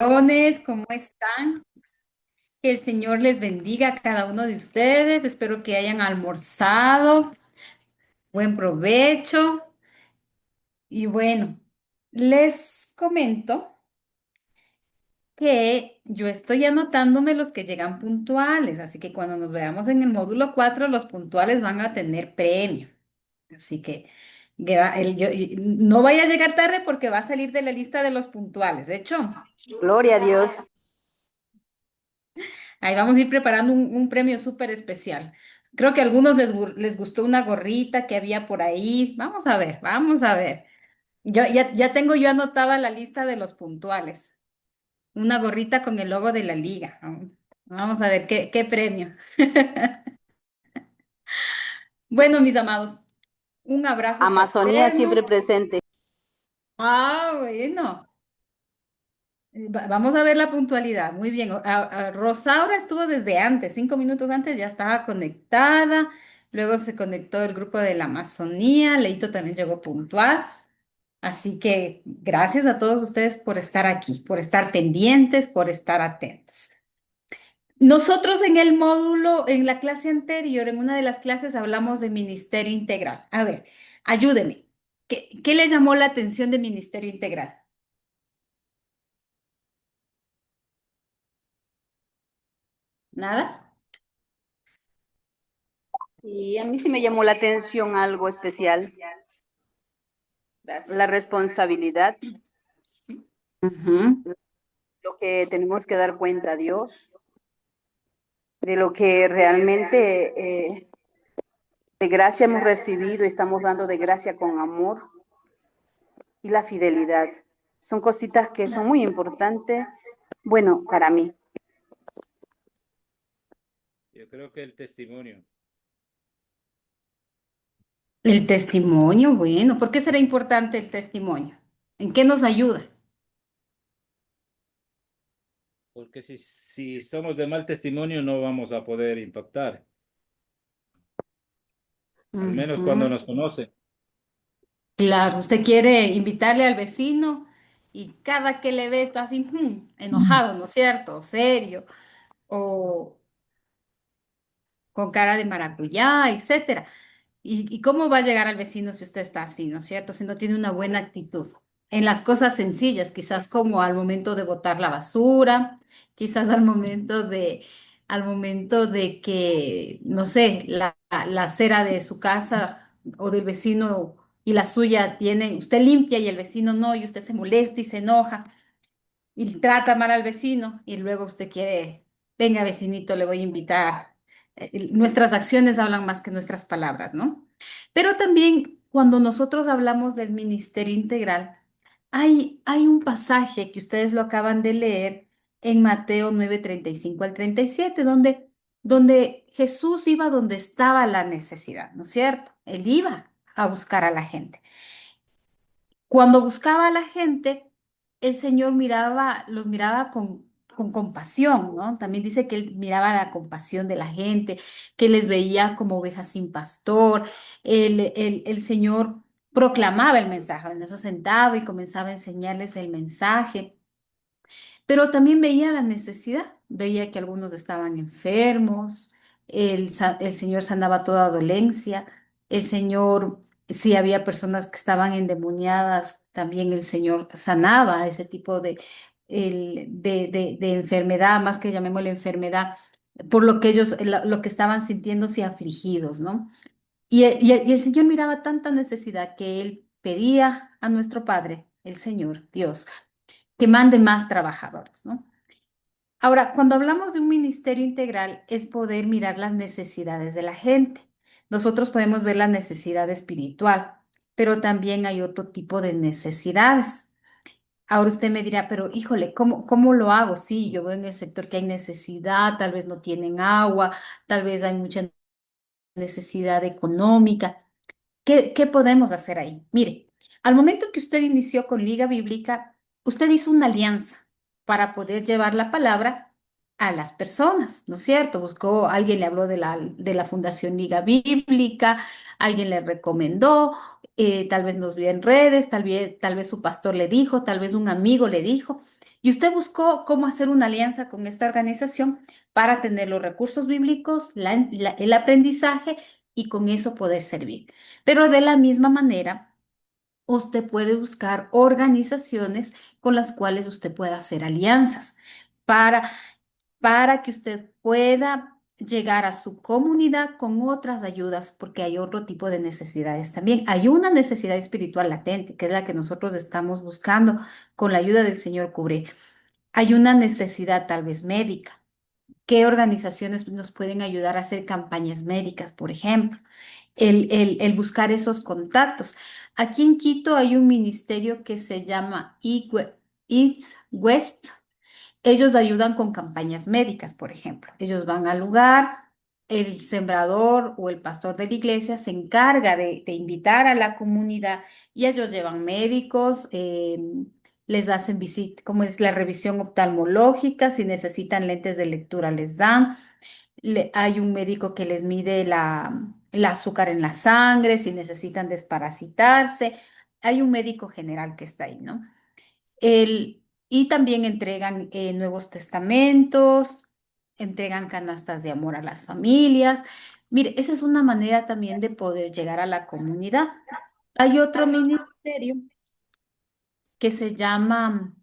Bendiciones, ¿cómo están? Que el Señor les bendiga a cada uno de ustedes. Espero que hayan almorzado. Buen provecho. Y bueno, les comento que yo estoy anotándome los que llegan puntuales, así que cuando nos veamos en el módulo 4, los puntuales van a tener premio. Así que no vaya a llegar tarde porque va a salir de la lista de los puntuales. ¿De hecho? Gloria a Dios. Ahí vamos a ir preparando un premio súper especial. Creo que a algunos les gustó una gorrita que había por ahí. Vamos a ver, vamos a ver. Ya tengo yo anotada la lista de los puntuales. Una gorrita con el logo de la liga. Vamos a ver qué premio. Bueno, mis amados, un abrazo Amazonía siempre fraterno. presente. Bueno. Vamos a ver la puntualidad. Muy bien. Rosaura estuvo desde antes, 5 minutos antes ya estaba conectada. Luego se conectó el grupo de la Amazonía. Leito también llegó puntual. Así que gracias a todos ustedes por estar aquí, por estar pendientes, por estar atentos. Nosotros en el módulo, en la clase anterior, en una de las clases hablamos de Ministerio Integral. A ver, ayúdenme. ¿Qué les llamó la atención de Ministerio Integral? ¿Nada? Y a mí sí me llamó la atención algo especial, Gracias. la responsabilidad, Ujú. lo que tenemos que dar cuenta a Dios, de lo que realmente de gracia hemos recibido y estamos dando de gracia con amor y la fidelidad. Son cositas que son muy importantes, bueno, para mí. Yo creo que el testimonio, El testimonio, bueno, ¿por qué será importante el testimonio? ¿En qué nos ayuda? porque si somos de mal testimonio no vamos a poder impactar, al menos cuando Ujú. nos conocen. Claro, usted quiere invitarle al vecino y cada que le ve está así, enojado, ¿no es cierto? Serio, o con cara de maracuyá, etcétera. ¿Y cómo va a llegar al vecino si usted está así, ¿no es cierto? Si no tiene una buena actitud. En las cosas sencillas, quizás como al momento de botar la basura, quizás al momento de que, no sé, la acera de su casa o del vecino y la suya tiene, usted limpia y el vecino no, y usted se molesta y se enoja y trata mal al vecino y luego usted quiere, venga vecinito, le voy a invitar. Nuestras acciones hablan más que nuestras palabras, ¿no? Pero también cuando nosotros hablamos del ministerio integral, hay un pasaje que ustedes lo acaban de leer en Mateo 9:35 al 37 donde Jesús iba donde estaba la necesidad, ¿no es cierto? Él iba a buscar a la gente. Cuando buscaba a la gente, el Señor los miraba con compasión, ¿no? También dice que él miraba la compasión de la gente, que les veía como ovejas sin pastor. El Señor proclamaba el mensaje, en eso sentaba y comenzaba a enseñarles el mensaje. Pero también veía la necesidad, veía que algunos estaban enfermos, el Señor sanaba toda dolencia, el Señor, si había personas que estaban endemoniadas, también el Señor sanaba ese tipo de enfermedad, más que llamémosle enfermedad, por lo que ellos, lo que estaban sintiéndose afligidos, ¿no? Y el Señor miraba tanta necesidad que Él pedía a nuestro Padre, el Señor, Dios, que mande más trabajadores, ¿no? Ahora, cuando hablamos de un ministerio integral, es poder mirar las necesidades de la gente. Nosotros podemos ver la necesidad espiritual, pero también hay otro tipo de necesidades. Ahora usted me dirá, pero híjole, ¿cómo lo hago? Sí, yo veo en el sector que hay necesidad, tal vez no tienen agua, tal vez hay mucha necesidad económica. ¿Qué podemos hacer ahí? Mire, al momento que usted inició con Liga Bíblica, usted hizo una alianza para poder llevar la palabra a las personas, ¿no es cierto? Alguien le habló de la Fundación Liga Bíblica, alguien le recomendó, tal vez nos vio en redes, tal vez su pastor le dijo, tal vez un amigo le dijo, Y usted buscó cómo hacer una alianza con esta organización para tener los recursos bíblicos, el aprendizaje y con eso poder servir. Pero de la misma manera, usted puede buscar organizaciones con las cuales usted pueda hacer alianzas para, para que usted pueda llegar a su comunidad con otras ayudas, porque hay otro tipo de necesidades también. Hay una necesidad espiritual latente, que es la que nosotros estamos buscando con la ayuda del Señor cubrir. Hay una necesidad tal vez médica. ¿Qué organizaciones nos pueden ayudar a hacer campañas médicas, por ejemplo? El buscar esos contactos. Aquí en Quito hay un ministerio que se llama Eats West. Ellos ayudan con campañas médicas, por ejemplo. Ellos van al lugar, el sembrador o el pastor de la iglesia se encarga de invitar a la comunidad y ellos llevan médicos, les hacen visita, como es la revisión oftalmológica, si necesitan lentes de lectura les dan. Hay un médico que les mide el azúcar en la sangre, si necesitan desparasitarse. Hay un médico general que está ahí, ¿no? Y también entregan Nuevos Testamentos, entregan canastas de amor a las familias. Mire, esa es una manera también de poder llegar a la comunidad. Hay otro ministerio que se llama,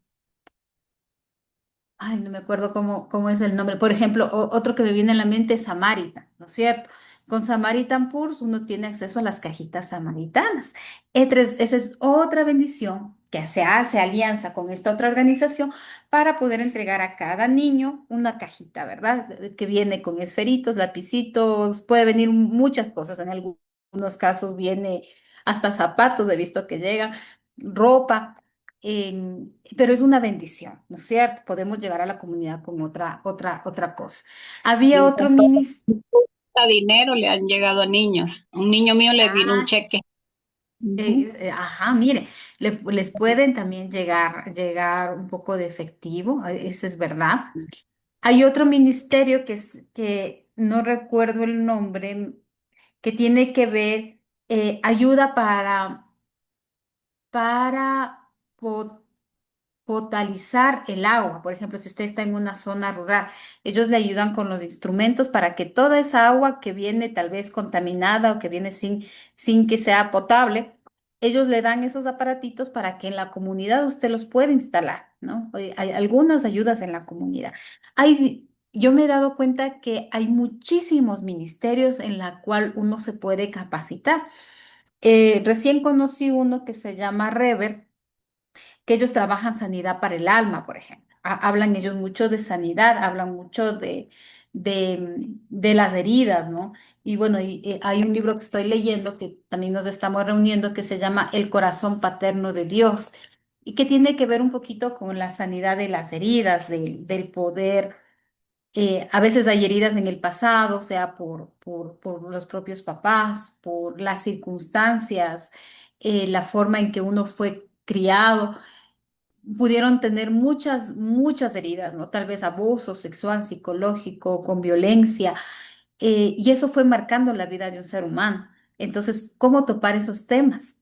ay, no me acuerdo cómo es el nombre. Por ejemplo, otro que me viene a la mente es Samaritan, ¿no es cierto? Con Samaritan Purs uno tiene acceso a las cajitas samaritanas. Esa es otra bendición que se hace alianza con esta otra organización para poder entregar a cada niño una cajita, ¿verdad? Que viene con esferitos, lapicitos, puede venir muchas cosas. En algunos casos viene hasta zapatos, he visto que llegan, ropa. Pero es una bendición, ¿no es cierto? Podemos llegar a la comunidad con otra cosa. Había Y otro ministerio. hasta dinero le han llegado a niños. Un niño mío le vino un cheque. Ujú. Ajá, mire, les pueden también llegar un poco de efectivo, eso es verdad. Hay otro ministerio que no recuerdo el nombre, que tiene que ver ayuda para potabilizar el agua. Por ejemplo, si usted está en una zona rural, ellos le ayudan con los instrumentos para que toda esa agua que viene tal vez contaminada o que viene sin que sea potable, ellos le dan esos aparatitos para que en la comunidad usted los pueda instalar, ¿no? Hay algunas ayudas en la comunidad. Yo me he dado cuenta que hay muchísimos ministerios en la cual uno se puede capacitar. Recién conocí uno que se llama Rever, que ellos trabajan sanidad para el alma, por ejemplo. Hablan ellos mucho de sanidad, hablan mucho de las heridas, ¿no? Y bueno, hay un libro que estoy leyendo que también nos estamos reuniendo que se llama El corazón paterno de Dios y que tiene que ver un poquito con la sanidad de las heridas, del poder. A veces hay heridas en el pasado, sea por los propios papás, por las circunstancias, la forma en que uno fue criado pudieron tener muchas heridas, ¿no? Tal vez abuso sexual, psicológico, con violencia, y eso fue marcando la vida de un ser humano. Entonces, ¿cómo topar esos temas?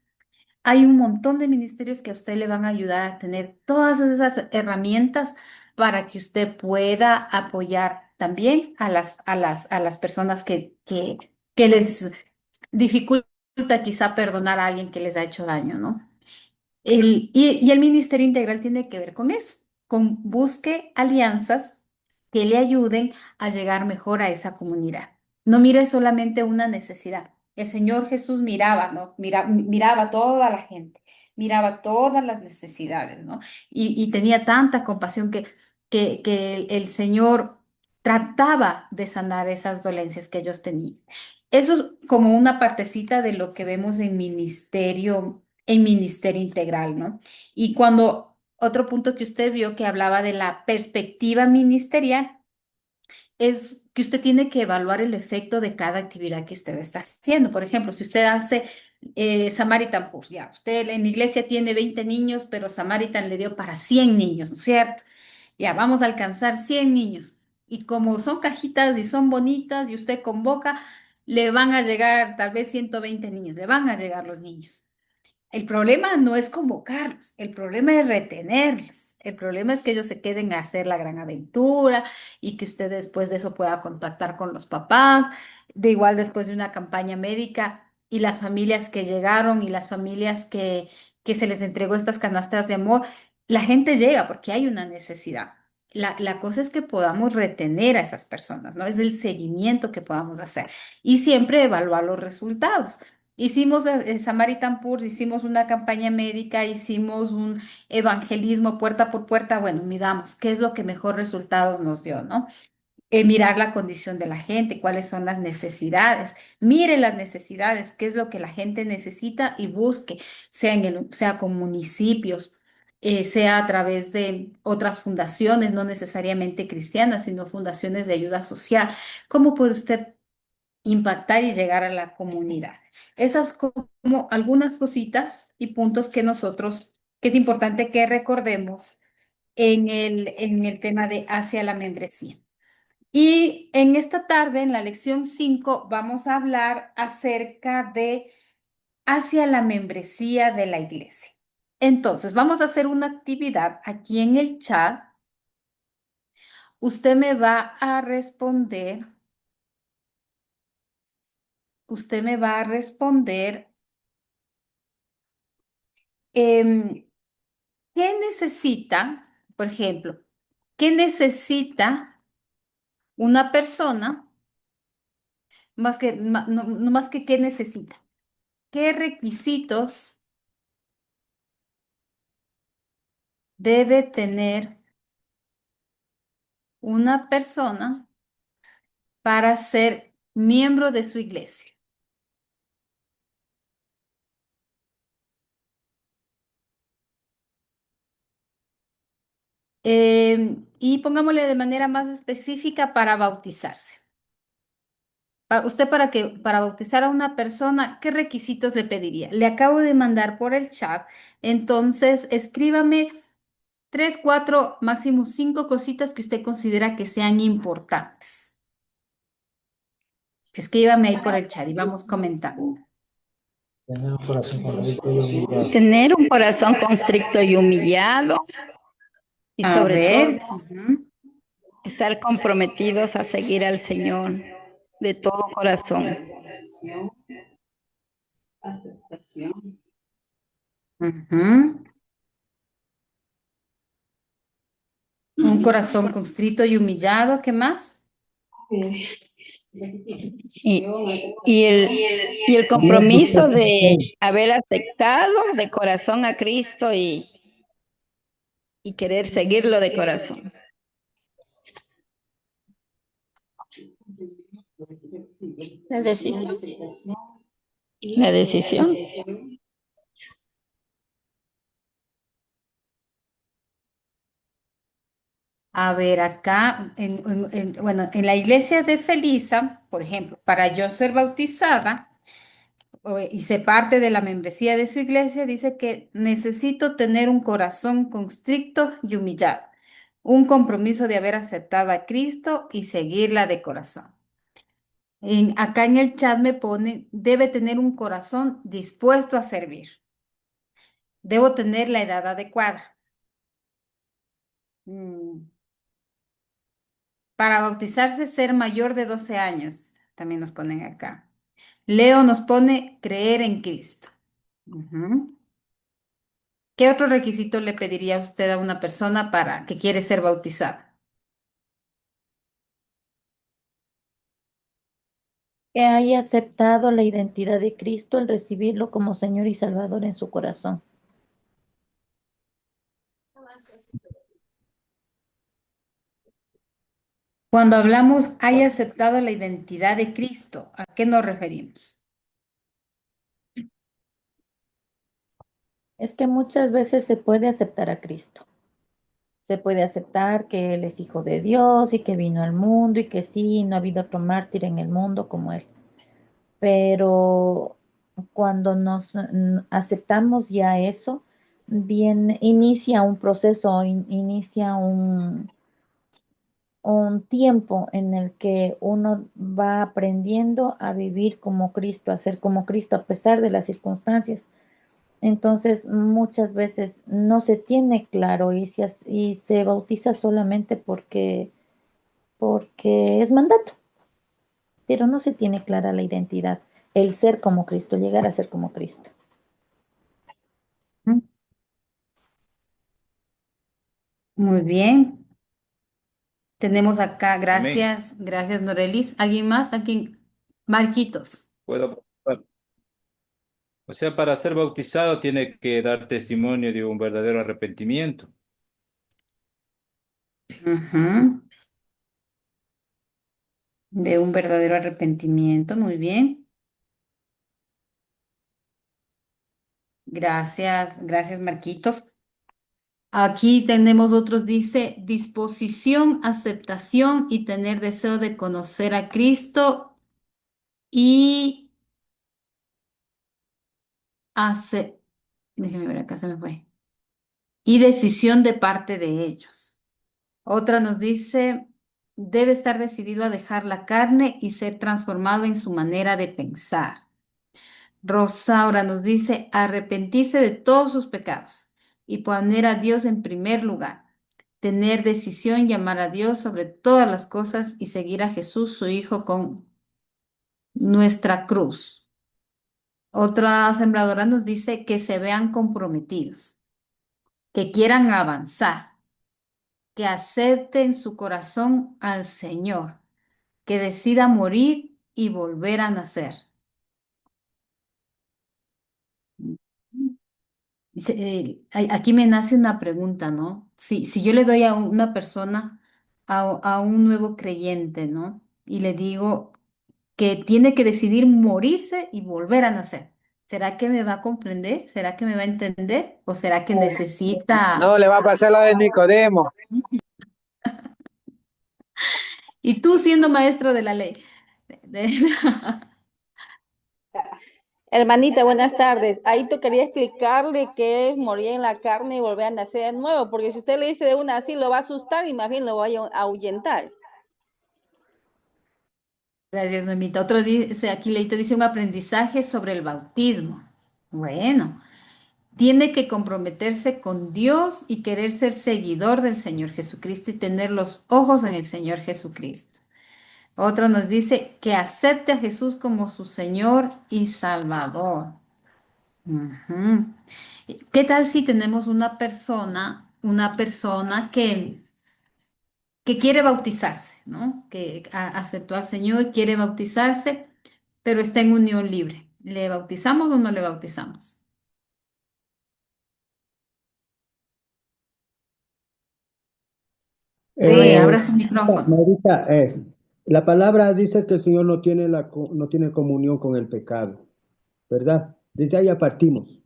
Hay un montón de ministerios que a usted le van a ayudar a tener todas esas herramientas para que usted pueda apoyar también a las personas que les dificulta quizá perdonar a alguien que les ha hecho daño, ¿no? Y el Ministerio Integral tiene que ver con eso, con busque alianzas que le ayuden a llegar mejor a esa comunidad. No mire solamente una necesidad. El Señor Jesús miraba, ¿no? Miraba a toda la gente, miraba todas las necesidades, ¿no? Y tenía tanta compasión que el Señor trataba de sanar esas dolencias que ellos tenían. Eso es como una partecita de lo que vemos en ministerio integral, ¿no? Y cuando otro punto que usted vio que hablaba de la perspectiva ministerial, es que usted tiene que evaluar el efecto de cada actividad que usted está haciendo. Por ejemplo, si usted hace Samaritan Purse, ya, usted en la iglesia tiene 20 niños, pero Samaritan le dio para 100 niños, ¿no es cierto? Ya, vamos a alcanzar 100 niños. Y como son cajitas y son bonitas y usted convoca, le van a llegar tal vez 120 niños, le van a llegar los niños. El problema no es convocarlos, el problema es retenerlos. El problema es que ellos se queden a hacer la gran aventura y que usted después de eso pueda contactar con los papás, de igual después de una campaña médica y las familias que llegaron y las familias que se les entregó estas canastas de amor, la gente llega porque hay una necesidad. La cosa es que podamos retener a esas personas, ¿no? Es el seguimiento que podamos hacer y siempre evaluar los resultados. Hicimos el Samaritan Purse, hicimos una campaña médica, hicimos un evangelismo puerta por puerta. Bueno, miramos qué es lo que mejor resultados nos dio, ¿no? Mirar la condición de la gente, cuáles son las necesidades. Mire las necesidades, qué es lo que la gente necesita y busque, sea con municipios, sea a través de otras fundaciones, no necesariamente cristianas, sino fundaciones de ayuda social. ¿Cómo puede usted impactar y llegar a la comunidad? Esas como algunas cositas y puntos que nosotros, que es importante que recordemos en el tema de hacia la membresía. Y en esta tarde, en la lección 5 vamos a hablar acerca de hacia la membresía de la iglesia. Entonces, vamos a hacer una actividad aquí en el chat. Usted me va a responder, usted me va a responder. em, ¿Qué necesita, por ejemplo, qué necesita una persona más que, no más que qué necesita? ¿Qué requisitos debe tener una persona para ser miembro de su iglesia? Y pongámosle de manera más específica para bautizarse. Usted para bautizar a una persona, ¿qué requisitos le pediría? Le acabo de mandar por el chat, entonces escríbame tres, cuatro, máximo cinco cositas que usted considera que sean importantes. Escríbame ahí por el chat y vamos comentando. Tener un corazón constricto y humillado y A sobre todo ver. Ujú. estar comprometidos a seguir al Señor de todo corazón. Ujú. Un corazón constrito y humillado, ¿qué más? Y, y el compromiso de haber aceptado de corazón a Cristo y querer seguirlo de corazón. La decisión. La decisión. A ver, acá, bueno, en la iglesia de Felisa, por ejemplo, para yo ser bautizada y ser parte de la membresía de su iglesia, dice que necesito tener un corazón constricto y humillado, un compromiso de haber aceptado a Cristo y seguirla de corazón. Acá en el chat me pone, debe tener un corazón dispuesto a servir. Debo tener la edad adecuada. Mm, Para bautizarse, ser mayor de 12 años, también nos ponen acá. Leo nos pone creer en Cristo. Ujú. ¿Qué otro requisito le pediría usted a una persona para que quiere ser bautizada? Que haya aceptado la identidad de Cristo al recibirlo como Señor y Salvador en su corazón. Cuando hablamos haya aceptado la identidad de Cristo, ¿a qué nos referimos? Es que muchas veces se puede aceptar a Cristo. Se puede aceptar que Él es hijo de Dios y que vino al mundo y que sí, no ha habido otro mártir en el mundo como Él. Pero cuando nos aceptamos ya eso, bien, inicia un proceso, inicia un tiempo en el que uno va aprendiendo a vivir como Cristo, a ser como Cristo a pesar de las circunstancias. Entonces, muchas veces no se tiene claro y se bautiza solamente porque es mandato, pero no se tiene clara la identidad, el ser como Cristo, llegar a ser como Cristo. Mm, muy bien. Tenemos acá, Amén. gracias, gracias Norelis. ¿Alguien más? ¿Alguien? Marquitos. Puedo, o sea, para ser bautizado tiene que dar testimonio de un verdadero arrepentimiento. Ujú. De un verdadero arrepentimiento, muy bien. Gracias, gracias Marquitos. Aquí tenemos otros, dice, disposición, aceptación y tener deseo de conocer a Cristo y hace, déjeme ver, acá se me fue. Y decisión de parte de ellos. Otra nos dice, debe estar decidido a dejar la carne y ser transformado en su manera de pensar. Rosaura nos dice arrepentirse de todos sus pecados y poner a Dios en primer lugar, tener decisión, llamar a Dios sobre todas las cosas y seguir a Jesús, su Hijo, con nuestra cruz. Otra sembradora nos dice que se vean comprometidos, que quieran avanzar, que acepten su corazón al Señor, que decida morir y volver a nacer. Aquí me nace una pregunta, ¿no? Si yo le doy a una persona, a un nuevo creyente, ¿no? Y le digo que tiene que decidir morirse y volver a nacer, ¿será que me va a comprender? ¿Será que me va a entender? ¿O será que No, necesita... le va a pasar la de Nicodemo. Y tú siendo maestro de la ley. de- Hermanita, buenas tardes. Ahí tocaría explicarle qué es morir en la carne y volver a nacer de nuevo, porque si usted le dice de una así, lo va a asustar y más bien lo va a ahuyentar. Gracias, Normita. Otro dice, aquí Leito dice un aprendizaje sobre el bautismo. Bueno. Tiene que comprometerse con Dios y querer ser seguidor del Señor Jesucristo y tener los ojos en el Señor Jesucristo. Otro nos dice que acepte a Jesús como su Señor y Salvador. Ujú. ¿Qué tal si tenemos una persona que quiere bautizarse, ¿no? Que aceptó al Señor, quiere bautizarse, pero está en unión libre? ¿Le bautizamos o no le bautizamos? A ver, Eh, abra su micrófono. Marita, la palabra dice que el Señor no tiene, no tiene comunión con el pecado, ¿verdad? Desde ahí ya partimos,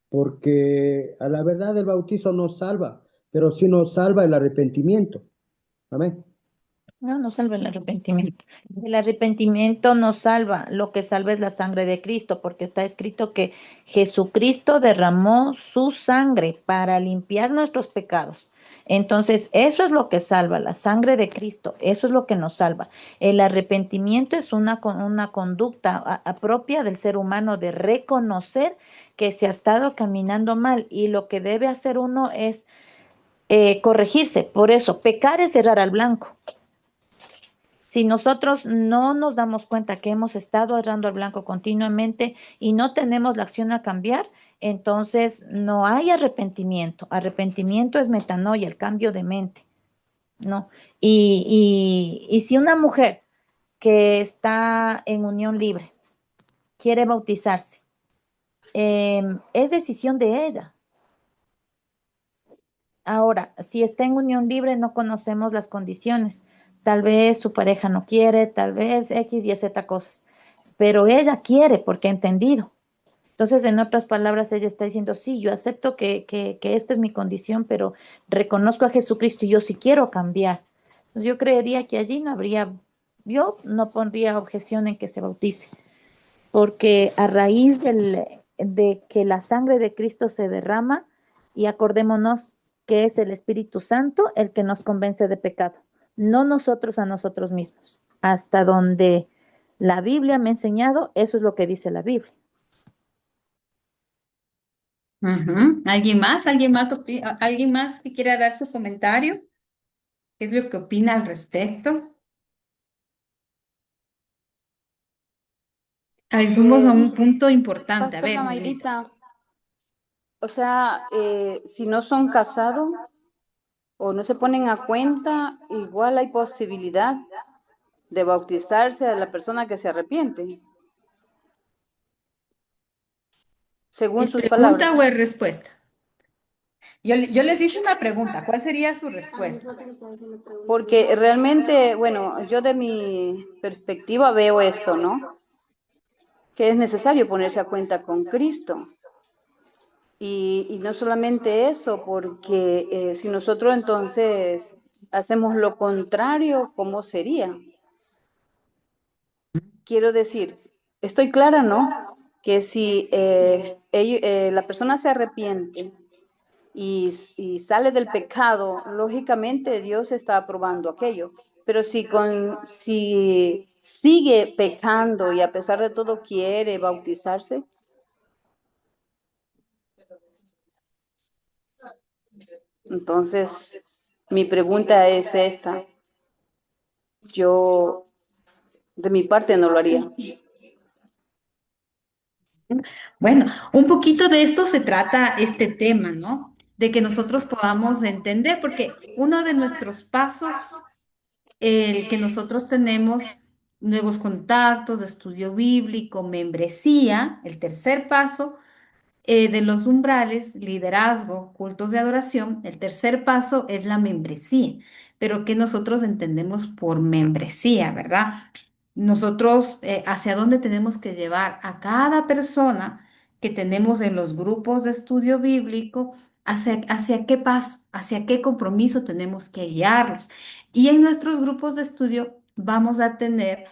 porque a la verdad el bautizo no salva, pero sí nos salva el arrepentimiento. Amén. No, no salva el arrepentimiento. El arrepentimiento no salva, lo que salva es la sangre de Cristo, porque está escrito que Jesucristo derramó su sangre para limpiar nuestros pecados. Entonces, eso es lo que salva, la sangre de Cristo, eso es lo que nos salva. El arrepentimiento es una conducta propia del ser humano de reconocer que se ha estado caminando mal y lo que debe hacer uno es corregirse. Por eso, pecar es errar al blanco. Si nosotros no nos damos cuenta que hemos estado errando al blanco continuamente y no tenemos la acción a cambiar, entonces no hay arrepentimiento. Arrepentimiento es metanoia, el cambio de mente, ¿no? Y si una mujer que está en unión libre quiere bautizarse, es decisión de ella. Ahora, si está en unión libre, no conocemos las condiciones. Tal vez su pareja no quiere, tal vez X, Y, Z cosas, pero ella quiere porque ha entendido. Entonces, en otras palabras, ella está diciendo, sí, yo acepto que esta es mi condición, pero reconozco a Jesucristo y yo sí quiero cambiar. Entonces, yo creería que allí no habría, yo no pondría objeción en que se bautice, porque a raíz de que la sangre de Cristo se derrama, y acordémonos que es el Espíritu Santo el que nos convence de pecado, no nosotros a nosotros mismos. Hasta donde la Biblia me ha enseñado, eso es lo que dice la Biblia. Ujú. ¿Alguien más? ¿Alguien más que quiera dar su comentario? ¿Qué es lo que opina al respecto? Ahí fuimos a un punto importante. A ver, Pastora Margarita. Mayrita, o sea, si no son casados o no se ponen a cuenta, igual hay posibilidad de bautizarse a la persona que se arrepiente, según ¿Es sus palabras. pregunta o es respuesta? Yo les hice una pregunta. ¿Cuál sería su respuesta? Porque realmente, bueno, yo de mi perspectiva veo esto, ¿no? Que es necesario ponerse a cuenta con Cristo. Y no solamente eso, porque si nosotros entonces hacemos lo contrario, ¿cómo sería? Quiero decir, estoy clara, ¿no? Que si la persona se arrepiente y sale del pecado, lógicamente Dios está aprobando aquello. Pero si sigue pecando y a pesar de todo quiere bautizarse, entonces mi pregunta es esta. Yo de mi parte no lo haría. Bueno, un poquito de esto se trata este tema, ¿no? De que nosotros podamos entender, porque uno de nuestros pasos, el que nosotros tenemos nuevos contactos de estudio bíblico, membresía, el tercer paso de los umbrales, liderazgo, cultos de adoración, el tercer paso es la membresía, pero que nosotros entendemos por membresía, ¿verdad? Nosotros, hacia dónde tenemos que llevar a cada persona que tenemos en los grupos de estudio bíblico, hacia qué paso, hacia qué compromiso tenemos que guiarlos. Y en nuestros grupos de estudio vamos a tener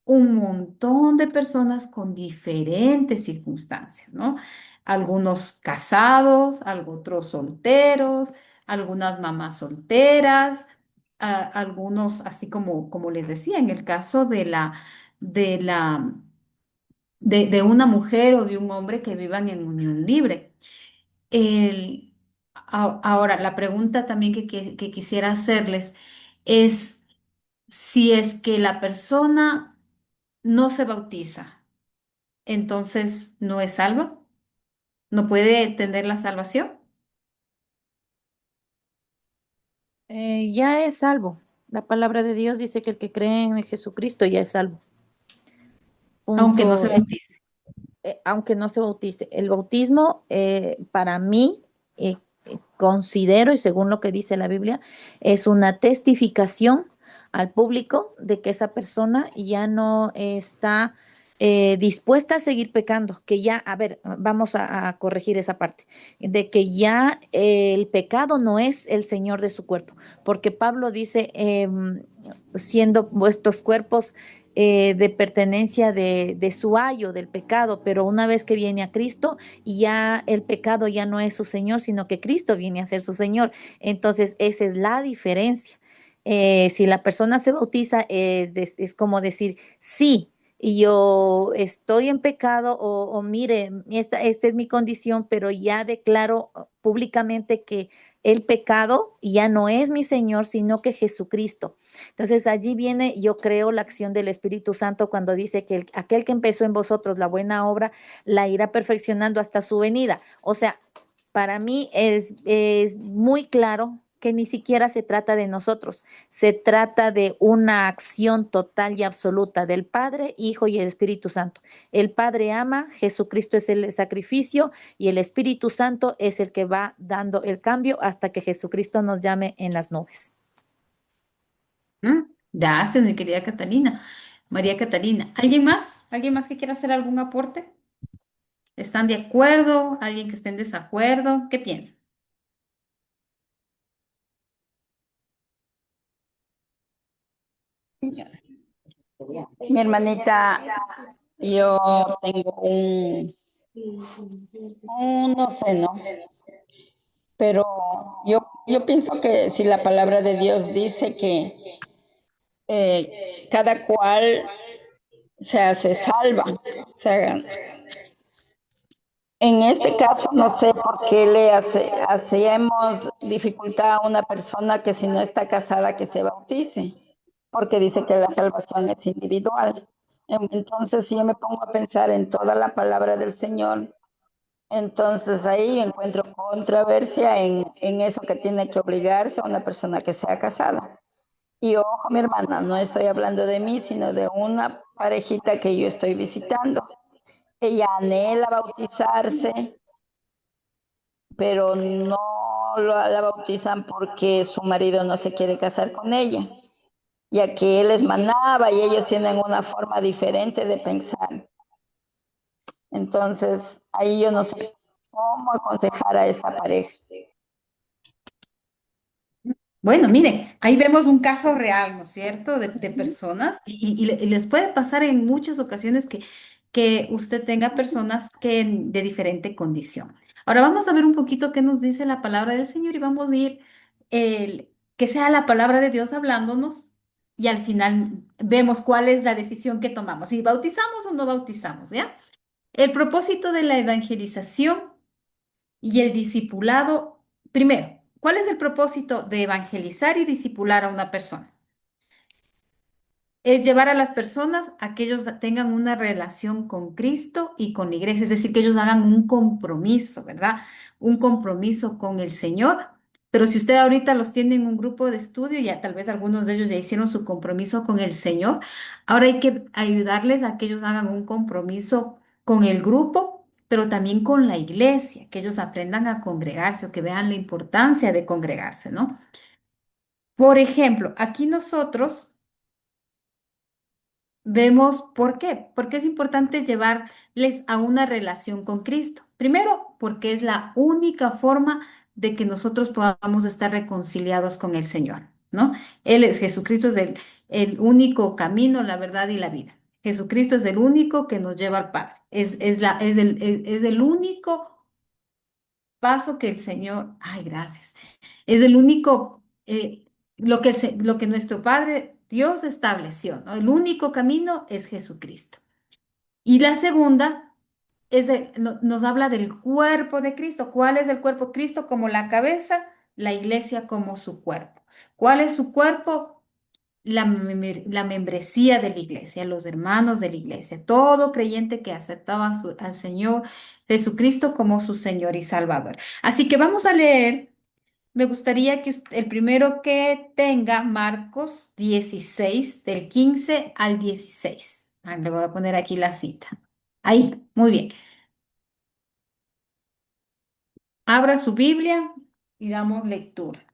un montón de personas con diferentes circunstancias, ¿no? Algunos casados, otros solteros, algunas mamás solteras, algunos, así como les decía, en el caso de la, de una mujer o de un hombre que vivan en unión libre. El- Ahora, la pregunta también que quisiera hacerles es si es que la persona no se bautiza, entonces no es salva, no puede tener la salvación, Ya es salvo. La palabra de Dios dice que el que cree en Jesucristo ya es salvo. aunque no se Punto. bautice. Aunque no se bautice. El bautismo, para mí, considero, y según lo que dice la Biblia, es una testificación al público de que esa persona ya no está dispuesta a seguir pecando, que ya, a ver, vamos a corregir esa parte, de que ya el pecado no es el Señor de su cuerpo, porque Pablo dice, siendo vuestros cuerpos de pertenencia de su ayo, del pecado, pero una vez que viene a Cristo, ya el pecado ya no es su Señor, sino que Cristo viene a ser su Señor. Entonces, esa es la diferencia. Si la persona se bautiza, es como decir, sí, y yo estoy en pecado o mire, esta es mi condición, pero ya declaro públicamente que el pecado ya no es mi Señor, sino que Jesucristo. Entonces allí viene, yo creo, la acción del Espíritu Santo cuando dice que aquel que empezó en vosotros la buena obra la irá perfeccionando hasta su venida. O sea, para mí es muy claro que ni siquiera se trata de nosotros, se trata de una acción total y absoluta del Padre, Hijo y el Espíritu Santo. El Padre ama, Jesucristo es el sacrificio y el Espíritu Santo es el que va dando el cambio hasta que Jesucristo nos llame en las nubes. ¿Mm? Gracias, mi querida Catalina. María Catalina, ¿alguien más? ¿Alguien más que quiera hacer algún aporte? ¿Están de acuerdo? ¿Alguien que esté en desacuerdo? ¿Qué piensan? Mi hermanita, yo tengo no sé, ¿no? Pero yo pienso que si la palabra de Dios dice que cada cual se hace salva, o sea, En este caso no sé por qué hacemos dificultad a una persona que si no está casada que se bautice, porque dice que la salvación es individual. Entonces, si yo me pongo a pensar en toda la palabra del Señor, entonces ahí yo encuentro controversia en eso que tiene que obligarse a una persona que sea casada. Y ojo, mi hermana, no estoy hablando de mí, sino de una parejita que yo estoy visitando. Ella anhela bautizarse, pero no la bautizan porque su marido no se quiere casar con ella, ya que él es manaba y ellos tienen una forma diferente de pensar. Entonces, ahí yo no sé cómo aconsejar a esta pareja. Bueno, miren, ahí vemos un caso real, ¿no es cierto?, de personas y les puede pasar en muchas ocasiones que usted tenga personas que de diferente condición. Ahora vamos a ver un poquito qué nos dice la palabra del Señor y vamos a ir, que sea la palabra de Dios hablándonos y al final vemos cuál es la decisión que tomamos, si bautizamos o no bautizamos, ¿ya? El propósito de la evangelización y el discipulado, primero, ¿cuál es el propósito de evangelizar y discipular a una persona? Es llevar a las personas a que ellos tengan una relación con Cristo y con la iglesia, es decir, que ellos hagan un compromiso, ¿verdad? Un compromiso con el Señor. Pero si usted ahorita los tiene en un grupo de estudio, ya tal vez algunos de ellos ya hicieron su compromiso con el Señor, ahora hay que ayudarles a que ellos hagan un compromiso con el grupo, pero también con la iglesia, que ellos aprendan a congregarse o que vean la importancia de congregarse, ¿no? Por ejemplo, aquí nosotros vemos por qué. Porque es importante llevarles a una relación con Cristo. Primero, porque es la única forma de que nosotros podamos estar reconciliados con el Señor, ¿no? Él es Jesucristo, es el único camino, la verdad y la vida. Jesucristo es el único que nos lleva al Padre. Es el único paso que el Señor, ay, gracias. Es el único, lo que nuestro Padre Dios estableció, ¿no? El único camino es Jesucristo. Y la segunda nos habla del cuerpo de Cristo. ¿Cuál es el cuerpo? Cristo como la cabeza, la iglesia como su cuerpo. ¿Cuál es su cuerpo? La membresía de la iglesia, los hermanos de la iglesia, todo creyente que aceptaba al Señor Jesucristo como su Señor y Salvador. Así que vamos a leer. Me gustaría que el primero que tenga Marcos 16 del 15 al 16. Le voy a poner aquí la cita. Ahí, muy bien. Abra su Biblia y damos lectura.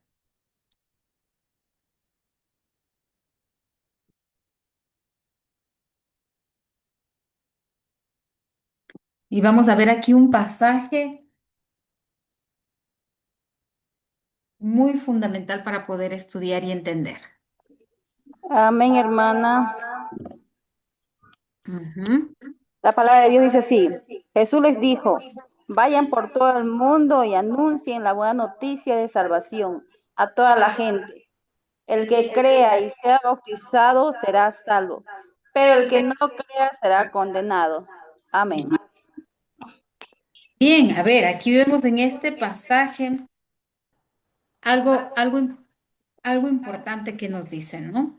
Y vamos a ver aquí un pasaje muy fundamental para poder estudiar y entender. Amén, hermana. Ujú. La palabra de Dios dice así. Jesús les dijo, vayan por todo el mundo y anuncien la buena noticia de salvación a toda la gente. El que crea y sea bautizado será salvo, pero el que no crea será condenado. Amén. Bien, a ver, aquí vemos en este pasaje algo, algo, algo importante que nos dicen, ¿no?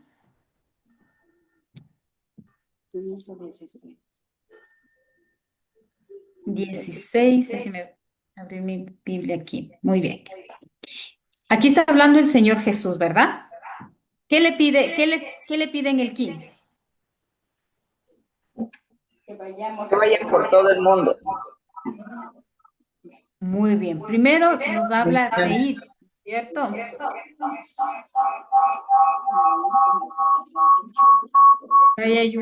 16, déjeme abrir mi Biblia aquí. Muy bien. Aquí está hablando el Señor Jesús, ¿verdad? ¿Qué le pide, qué le pide en el 15? Que vayan por todo el mundo. Muy bien. Primero nos habla de ir, ¿cierto? Ahí hay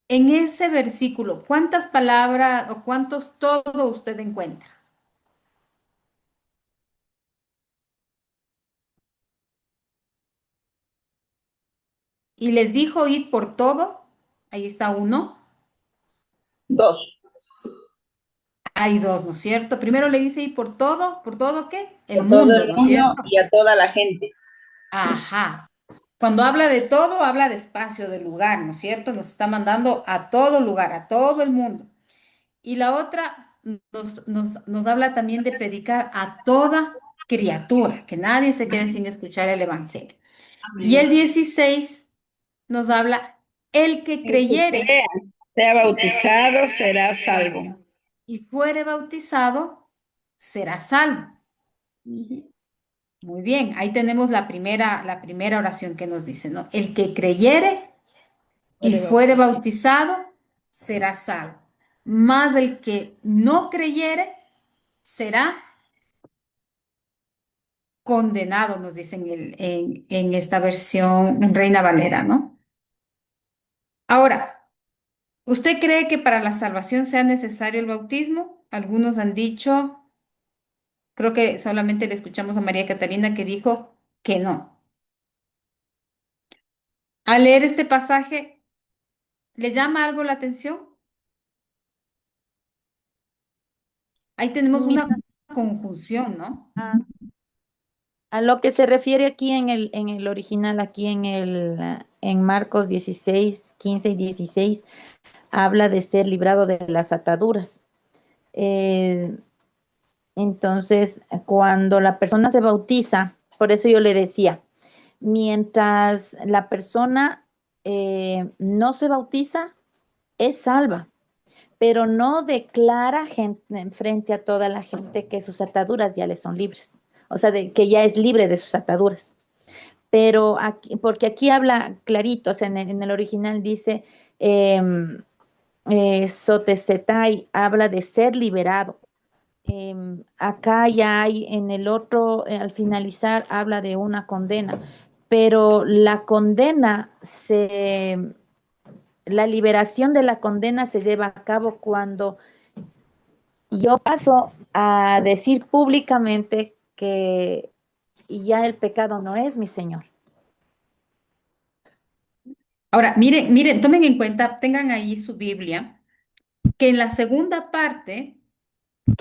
en ese versículo, ¿cuántas palabras o cuántos todo usted encuentra? Y les dijo, id por todo. Ahí está uno. Dos. Hay dos, ¿no es cierto? Primero le dice, id ¿por todo qué? El Por todo mundo, el ¿no es mundo cierto? y a toda la gente. Ajá. Cuando habla de todo, habla de espacio, de lugar, ¿no es cierto? Nos está mandando a todo lugar, a todo el mundo. Y la otra nos habla también de predicar a toda criatura, que nadie se quede sin escuchar el Evangelio. Y el 16 nos habla, el que El que creyere crea, sea bautizado, será salvo. y fuere bautizado, será salvo. Ujú. Muy bien, ahí tenemos la primera oración que nos dice, ¿no? El que creyere y Fuere fuere bautizado. bautizado, será salvo. Más el que no creyere, será condenado, nos dicen en esta versión en Reina Valera, ¿no? Ahora, ¿usted cree que para la salvación sea necesario el bautismo? Algunos han dicho, creo que solamente le escuchamos a María Catalina que dijo que no. Al leer este pasaje, ¿le llama algo la atención? Ahí tenemos una Mira, conjunción, ¿no? a, a lo que se refiere aquí en el original, aquí en Marcos 16, 15 y 16, habla de ser librado de las ataduras. Eh, entonces, cuando la persona se bautiza, por eso yo le decía, mientras la persona no se bautiza, es salva, pero no declara frente a toda la gente que sus ataduras ya le son libres, o sea, que ya es libre de sus ataduras. Pero aquí, porque aquí habla clarito, o sea, en el original dice, eh, sotesetai, habla de ser liberado. Acá ya hay, en el otro, al finalizar, habla de una condena, pero la liberación de la condena se lleva a cabo cuando yo paso a decir públicamente que ya el pecado no es mi Señor. Ahora, miren, miren, tomen en cuenta, tengan ahí su Biblia, que en la segunda parte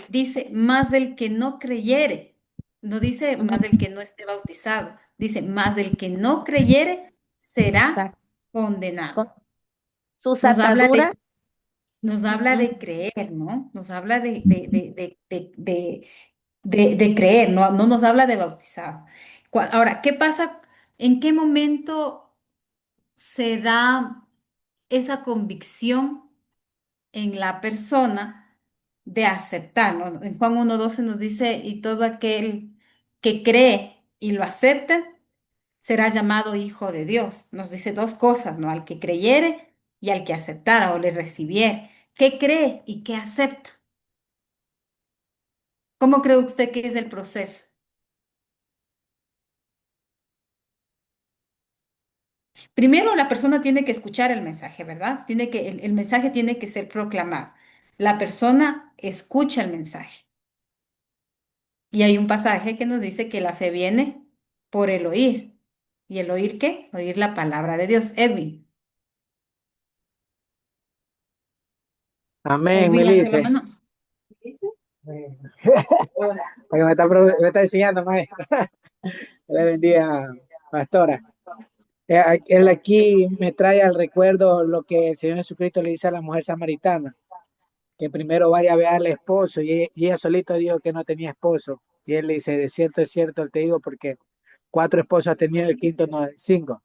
dice, más del que no creyere, no dice más del que no esté bautizado, dice, más del que no creyere será Exacto. condenado. Con sus Nos habla ataduras. nos habla Ujú. de creer, ¿no? Nos habla de creer, no, no nos habla de bautizado. Ahora, ¿qué pasa? ¿En qué momento se da esa convicción en la persona de aceptar, ¿no? En Juan 1:12 nos dice, y todo aquel que cree y lo acepta será llamado hijo de Dios. Nos dice dos cosas, ¿no? Al que creyere y al que aceptara o le recibiere. ¿Qué cree y qué acepta? ¿Cómo cree usted que es el proceso? Primero, la persona tiene que escuchar el mensaje, ¿verdad? El mensaje tiene que ser proclamado. La persona escucha el mensaje. Y hay un pasaje que nos dice que la fe viene por el oír. ¿Y el oír qué? Oír la palabra de Dios. Edwin. Amén, Edwin alza la Melissa. mano. Porque me está enseñando, maestro. Le bendiga, pastora. Él aquí me trae al recuerdo lo que el Señor Jesucristo le dice a la mujer samaritana, que primero vaya a ver al esposo, y ella solita dijo que no tenía esposo. Y él le dice, de cierto, te digo, porque 4 esposos has tenido, el quinto no es, 5.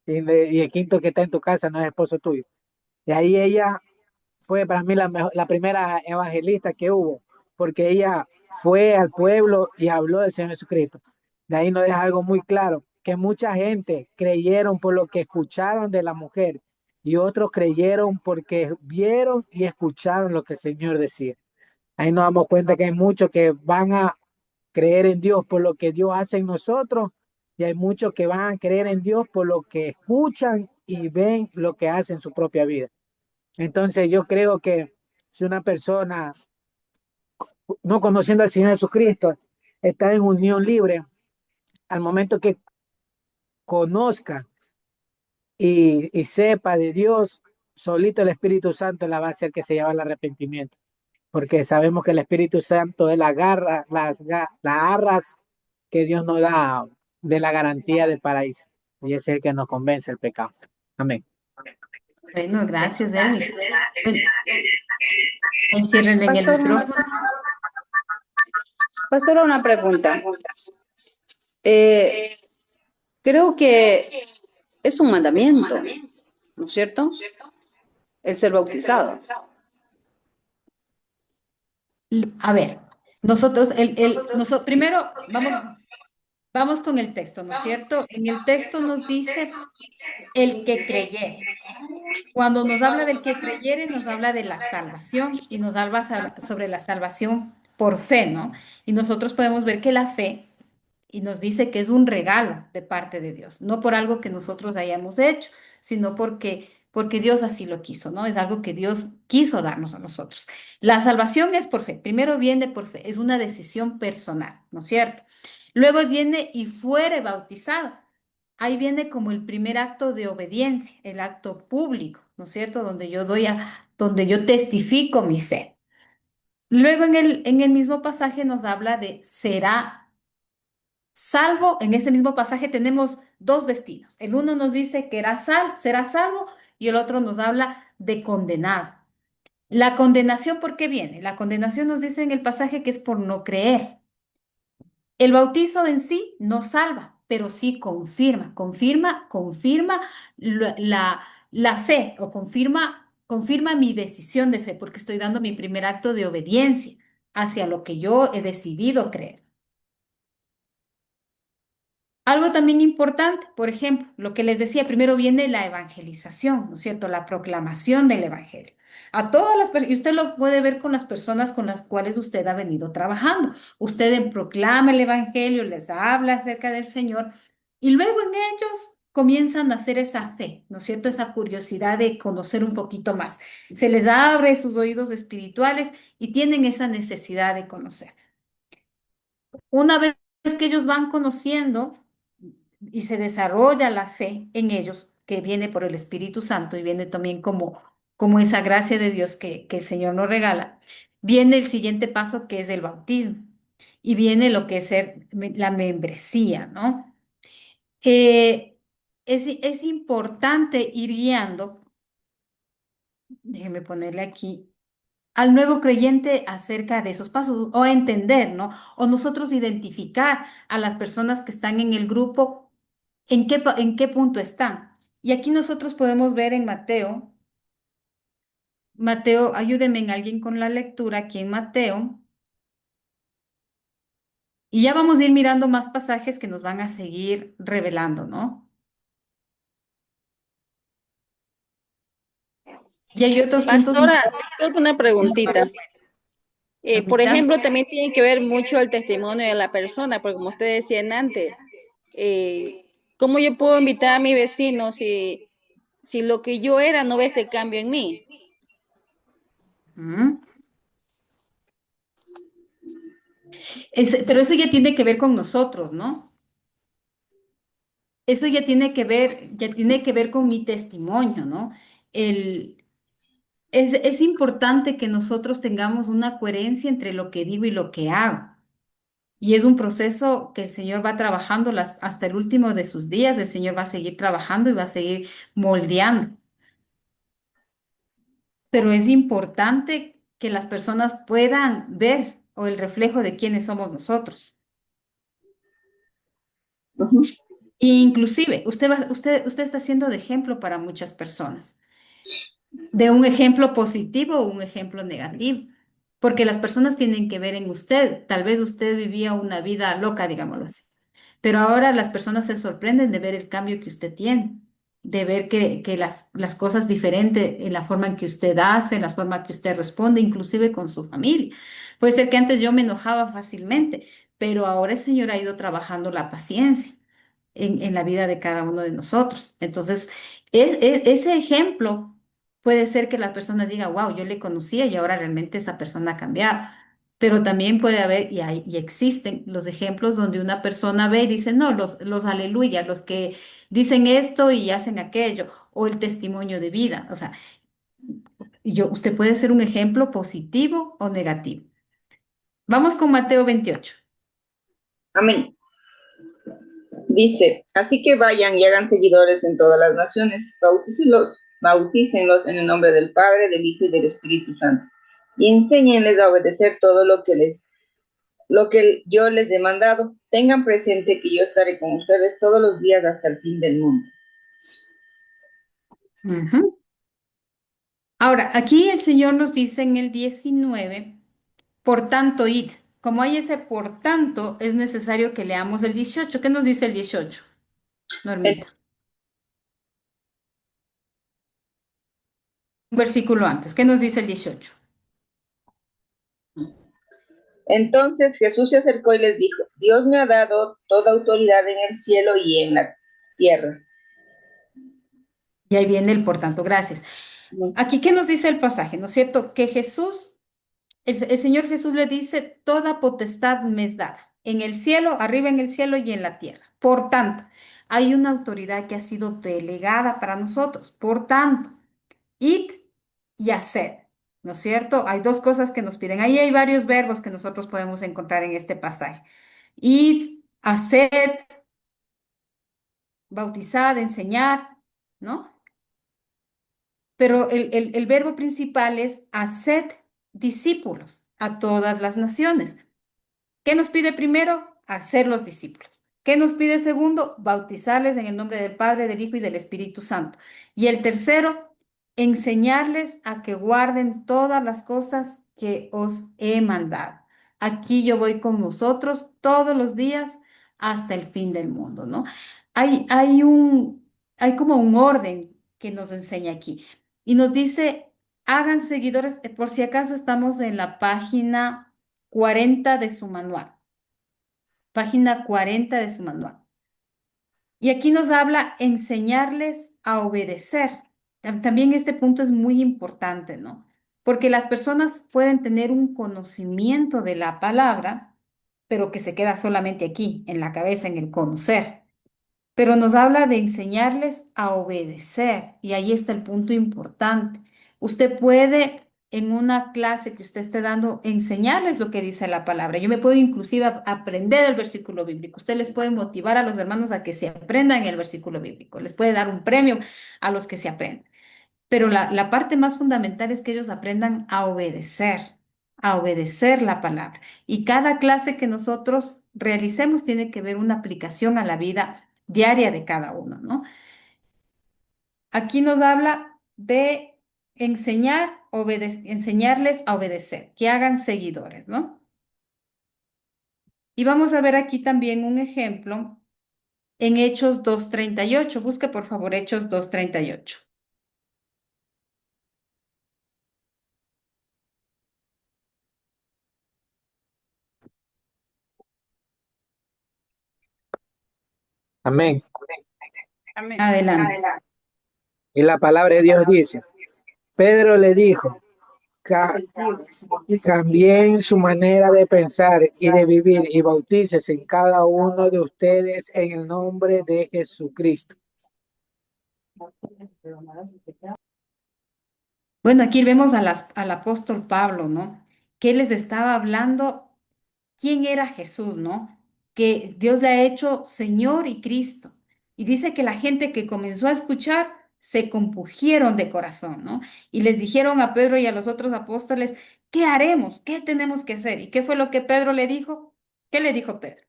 Y el quinto que está en tu casa no es esposo tuyo. Y ahí ella fue para mí la primera evangelista que hubo, porque ella fue al pueblo y habló del Señor Jesucristo. De ahí nos deja algo muy claro, que mucha gente creyeron por lo que escucharon de la mujer y otros creyeron porque vieron y escucharon lo que el Señor decía. Ahí nos damos cuenta que hay muchos que van a creer en Dios por lo que Dios hace en nosotros y hay muchos que van a creer en Dios por lo que escuchan y ven lo que hace en su propia vida. Entonces yo creo que si una persona no conociendo al Señor Jesucristo está en unión libre, al momento que conozca y sepa de Dios, solito el Espíritu Santo la va a hacer que se lleve al arrepentimiento. Porque sabemos que el Espíritu Santo es las arras que Dios nos da de la garantía del paraíso. y es el que nos convence el pecado. Amén. Bueno, gracias, Edwin. Bueno, enciérrenle en el Pastor, micrófono. pastor, una pregunta. Eh, Creo que es un mandamiento, ¿no es cierto? El ser bautizado. A ver, primero vamos con el texto, ¿no es cierto? En el texto nos dice el que creyere. Cuando nos habla del que creyere, nos habla de la salvación y nos habla sobre la salvación por fe, ¿no? Y nosotros podemos ver que la fe y nos dice que es un regalo de parte de Dios, no por algo que nosotros hayamos hecho, sino porque Dios así lo quiso, ¿no? Es algo que Dios quiso darnos a nosotros. La salvación es por fe, primero viene por fe, es una decisión personal, ¿no es cierto? Luego viene y fuere bautizado. Ahí viene como el primer acto de obediencia, el acto público, ¿no es cierto? Donde yo testifico mi fe. Luego en el mismo pasaje nos habla de será salvo. En ese mismo pasaje tenemos dos destinos. El uno nos dice que será salvo y el otro nos habla de condenado. La condenación, ¿por qué viene? La condenación nos dice en el pasaje que es por no creer. El bautizo en sí no salva, pero sí confirma la fe o confirma mi decisión de fe, porque estoy dando mi primer acto de obediencia hacia lo que yo he decidido creer. Algo también importante, por ejemplo, lo que les decía, primero viene la evangelización, ¿no es cierto? La proclamación del evangelio. A todas las personas, y usted lo puede ver con las personas con las cuales usted ha venido trabajando. Usted proclama el evangelio, les habla acerca del Señor, y luego en ellos comienzan a hacer esa fe, ¿no es cierto? Esa curiosidad de conocer un poquito más. Se les abre sus oídos espirituales y tienen esa necesidad de conocer. Una vez que ellos van conociendo y se desarrolla la fe en ellos, que viene por el Espíritu Santo y viene también como esa gracia de Dios que el Señor nos regala, viene el siguiente paso que es el bautismo y viene lo que es la membresía, ¿no? Es importante ir guiando, déjeme ponerle aquí, al nuevo creyente acerca de esos pasos o entender, ¿no? O nosotros identificar a las personas que están en el grupo, en qué punto están. Y aquí nosotros podemos ver en Mateo, ayúdeme en alguien con la lectura aquí en Mateo, y ya vamos a ir mirando más pasajes que nos van a seguir revelando, ¿no? Y hay otros puntos Pastora, importantes. disculpe una preguntita. Por Permítame. ejemplo, también tiene que ver mucho el testimonio de la persona, porque como ustedes decían antes, eh, ¿cómo yo puedo invitar a mi vecino si lo que yo era no ve ese cambio en mí? Ujú. Pero eso ya tiene que ver con nosotros, ¿no? Eso ya tiene que ver con mi testimonio, ¿no? El, es importante que nosotros tengamos una coherencia entre lo que digo y lo que hago. Y es un proceso que el Señor va trabajando hasta el último de sus días. El Señor va a seguir trabajando y va a seguir moldeando. Pero es importante que las personas puedan ver o el reflejo de quiénes somos nosotros. Ujú. E inclusive, usted está siendo de ejemplo para muchas personas, de un ejemplo positivo o un ejemplo negativo, porque las personas tienen que ver en usted. Tal vez usted vivía una vida loca, digámoslo así, pero ahora las personas se sorprenden de ver el cambio que usted tiene, de ver que las cosas diferentes en la forma en que usted hace, en la forma en que usted responde, inclusive con su familia. Puede ser que antes yo me enojaba fácilmente, pero ahora el Señor ha ido trabajando la paciencia en la vida de cada uno de nosotros. Entonces, ese ejemplo puede ser que la persona diga, wow, yo le conocía y ahora realmente esa persona ha cambiado. Pero también puede haber, y existen los ejemplos donde una persona ve y dice, no, los aleluya, los que dicen esto y hacen aquello, o el testimonio de vida. O sea, usted puede ser un ejemplo positivo o negativo. Vamos con Mateo 28. Amén. Dice, así que vayan y hagan seguidores en todas las naciones, bautícenlos en el nombre del Padre, del Hijo y del Espíritu Santo, y enséñenles a obedecer todo lo que yo les he mandado. Tengan presente que yo estaré con ustedes todos los días hasta el fin del mundo. Ujú. Ahora, aquí el Señor nos dice en el 19, por tanto, id. Como hay ese por tanto, es necesario que leamos el 18. ¿Qué nos dice el 18, Normita? Un versículo antes. ¿Qué nos dice el 18? Entonces Jesús se acercó y les dijo, Dios me ha dado toda autoridad en el cielo y en la tierra. Y ahí viene el por tanto, gracias. Aquí, ¿qué nos dice el pasaje? ¿No es cierto? Que Jesús, el Señor Jesús le dice, toda potestad me es dada, en el cielo, arriba en el cielo y en la tierra. Por tanto, hay una autoridad que ha sido delegada para nosotros. Por tanto, id y haced, ¿no es cierto? Hay dos cosas que nos piden. Ahí hay varios verbos que nosotros podemos encontrar en este pasaje. Id, haced, bautizad, enseñar, ¿no? Pero el verbo principal es haced discípulos a todas las naciones. ¿Qué nos pide primero? Hacer los discípulos. ¿Qué nos pide segundo? Bautizarles en el nombre del Padre, del Hijo y del Espíritu Santo. Y el tercero, enseñarles a que guarden todas las cosas que os he mandado. Aquí yo voy con nosotros todos los días hasta el fin del mundo, ¿no? Hay como un orden que nos enseña aquí. Y nos dice, hagan seguidores, por si acaso estamos en la página 40 de su manual. Página 40 de su manual. Y aquí nos habla enseñarles a obedecer. También este punto es muy importante, ¿no? Porque las personas pueden tener un conocimiento de la palabra, pero que se queda solamente aquí, en la cabeza, en el conocer, pero nos habla de enseñarles a obedecer y ahí está el punto importante. Usted puede en una clase que usted esté dando enseñarles lo que dice la palabra. Yo me puedo inclusive aprender el versículo bíblico. Usted les puede motivar a los hermanos a que se aprendan el versículo bíblico. Les puede dar un premio a los que se aprendan. Pero la parte más fundamental es que ellos aprendan a obedecer la palabra. Y cada clase que nosotros realicemos tiene que ver una aplicación a la vida diaria de cada uno, ¿no? Aquí nos habla de enseñarles a obedecer, que hagan seguidores, ¿no? Y vamos a ver aquí también un ejemplo en Hechos 2:38. Busque por favor Hechos 2:38. Amén. Adelante. Y la palabra de Dios dice, Pedro le dijo, "Ca- cambien su manera de pensar y de vivir y bautícese en cada uno de ustedes en el nombre de Jesucristo." Bueno, aquí vemos al apóstol Pablo, ¿no? Que él les estaba hablando quién era Jesús, ¿no? Que Dios le ha hecho Señor y Cristo. Y dice que la gente que comenzó a escuchar se compugieron de corazón, ¿no? Y les dijeron a Pedro y a los otros apóstoles, ¿qué haremos? ¿Qué tenemos que hacer? ¿Y qué fue lo que Pedro le dijo? ¿Qué le dijo Pedro?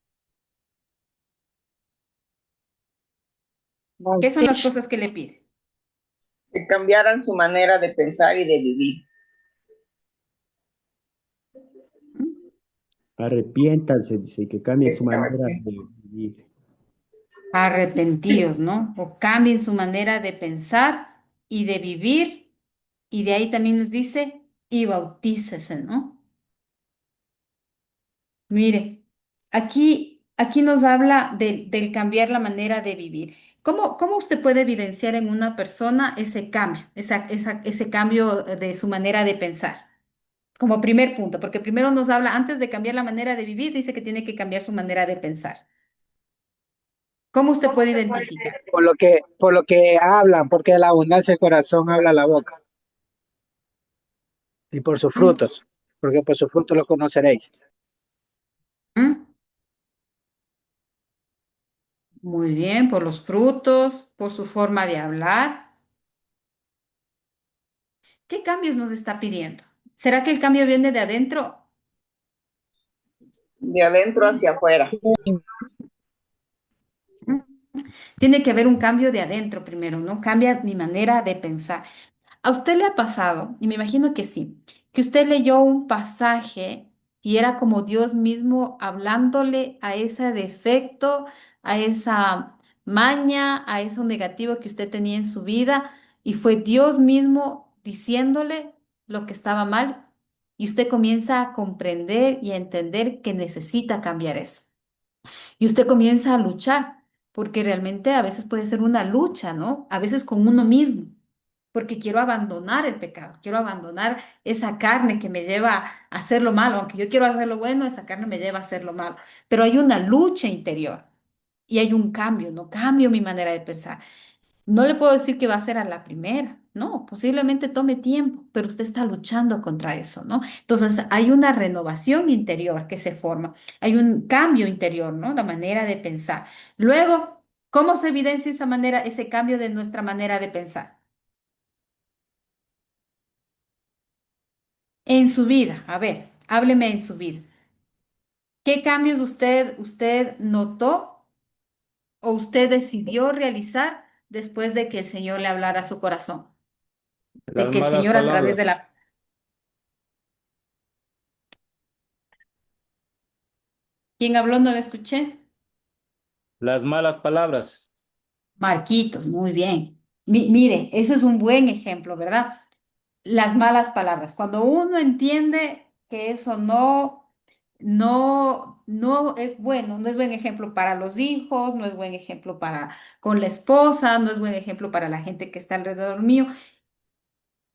¿Qué son las cosas que le pide? Que cambiaran su manera de pensar y de vivir. Arrepiéntanse, dice, que cambien su manera de vivir. Arrepentidos, ¿no? O cambien su manera de pensar y de vivir. Y de ahí también nos dice, y bautícese, ¿no? Mire, aquí nos habla del cambiar la manera de vivir. ¿Cómo usted puede evidenciar en una persona ese cambio, ese cambio de su manera de pensar? Como primer punto, porque primero nos habla, antes de cambiar la manera de vivir, dice que tiene que cambiar su manera de pensar. ¿Cómo usted puede identificar? Por lo que hablan, porque de la abundancia del corazón habla la boca, y por sus ¿Mm? frutos, porque por sus frutos los conoceréis. ¿Mm? Muy bien, por los frutos, por su forma de hablar. ¿Qué cambios nos está pidiendo? ¿Será que el cambio viene de adentro? De adentro hacia afuera. Tiene que haber un cambio de adentro primero, ¿no? Cambia mi manera de pensar. ¿A usted le ha pasado, y me imagino que sí, que usted leyó un pasaje y era como Dios mismo hablándole a ese defecto, a esa maña, a eso negativo que usted tenía en su vida, y fue Dios mismo diciéndole lo que estaba mal, y usted comienza a comprender y a entender que necesita cambiar eso? Y usted comienza a luchar, porque realmente a veces puede ser una lucha, ¿no? A veces con uno mismo, porque quiero abandonar el pecado, quiero abandonar esa carne que me lleva a hacer lo malo, aunque yo quiero hacer lo bueno, esa carne me lleva a hacer lo malo. Pero hay una lucha interior y hay un cambio, ¿no? Cambio mi manera de pensar. No le puedo decir que va a ser a la primera, no, posiblemente tome tiempo, pero usted está luchando contra eso, ¿no? Entonces hay una renovación interior que se forma, hay un cambio interior, ¿no? La manera de pensar. Luego, ¿cómo se evidencia esa manera, ese cambio de nuestra manera de pensar? En su vida, a ver, hábleme en su vida. ¿Qué cambios usted notó o usted decidió realizar después de que el Señor le hablara a su corazón? De Las que el malas Señor a través palabras, de la... ¿Quién habló? No le escuché. las malas palabras. Marquitos, muy bien. Mire, ese es un buen ejemplo, ¿verdad? Las malas palabras. Cuando uno entiende que eso no es bueno, no es buen ejemplo para los hijos, no es buen ejemplo para con la esposa, no es buen ejemplo para la gente que está alrededor mío.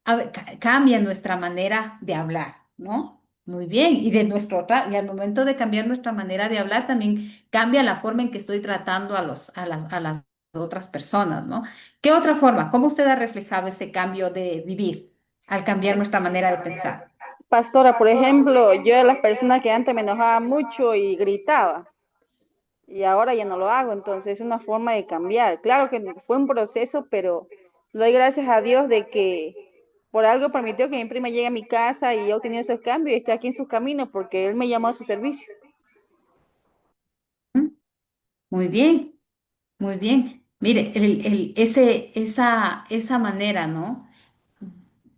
A ver, cambia nuestra manera de hablar, ¿no? Muy bien. Y de y al momento de cambiar nuestra manera de hablar, también cambia la forma en que estoy tratando a las otras personas, ¿no? ¿Qué otra forma? ¿Cómo usted ha reflejado ese cambio de vivir al cambiar nuestra manera de pensar? Pastora, por ejemplo, yo era la persona que antes me enojaba mucho y gritaba, y ahora ya no lo hago, entonces es una forma de cambiar. Claro que fue un proceso, pero doy gracias a Dios de que por algo permitió que mi prima llegue a mi casa y yo he tenido esos cambios y estoy aquí en sus caminos porque él me llamó a su servicio. ¿Mm? Muy bien, muy bien. Mire, esa manera, ¿no?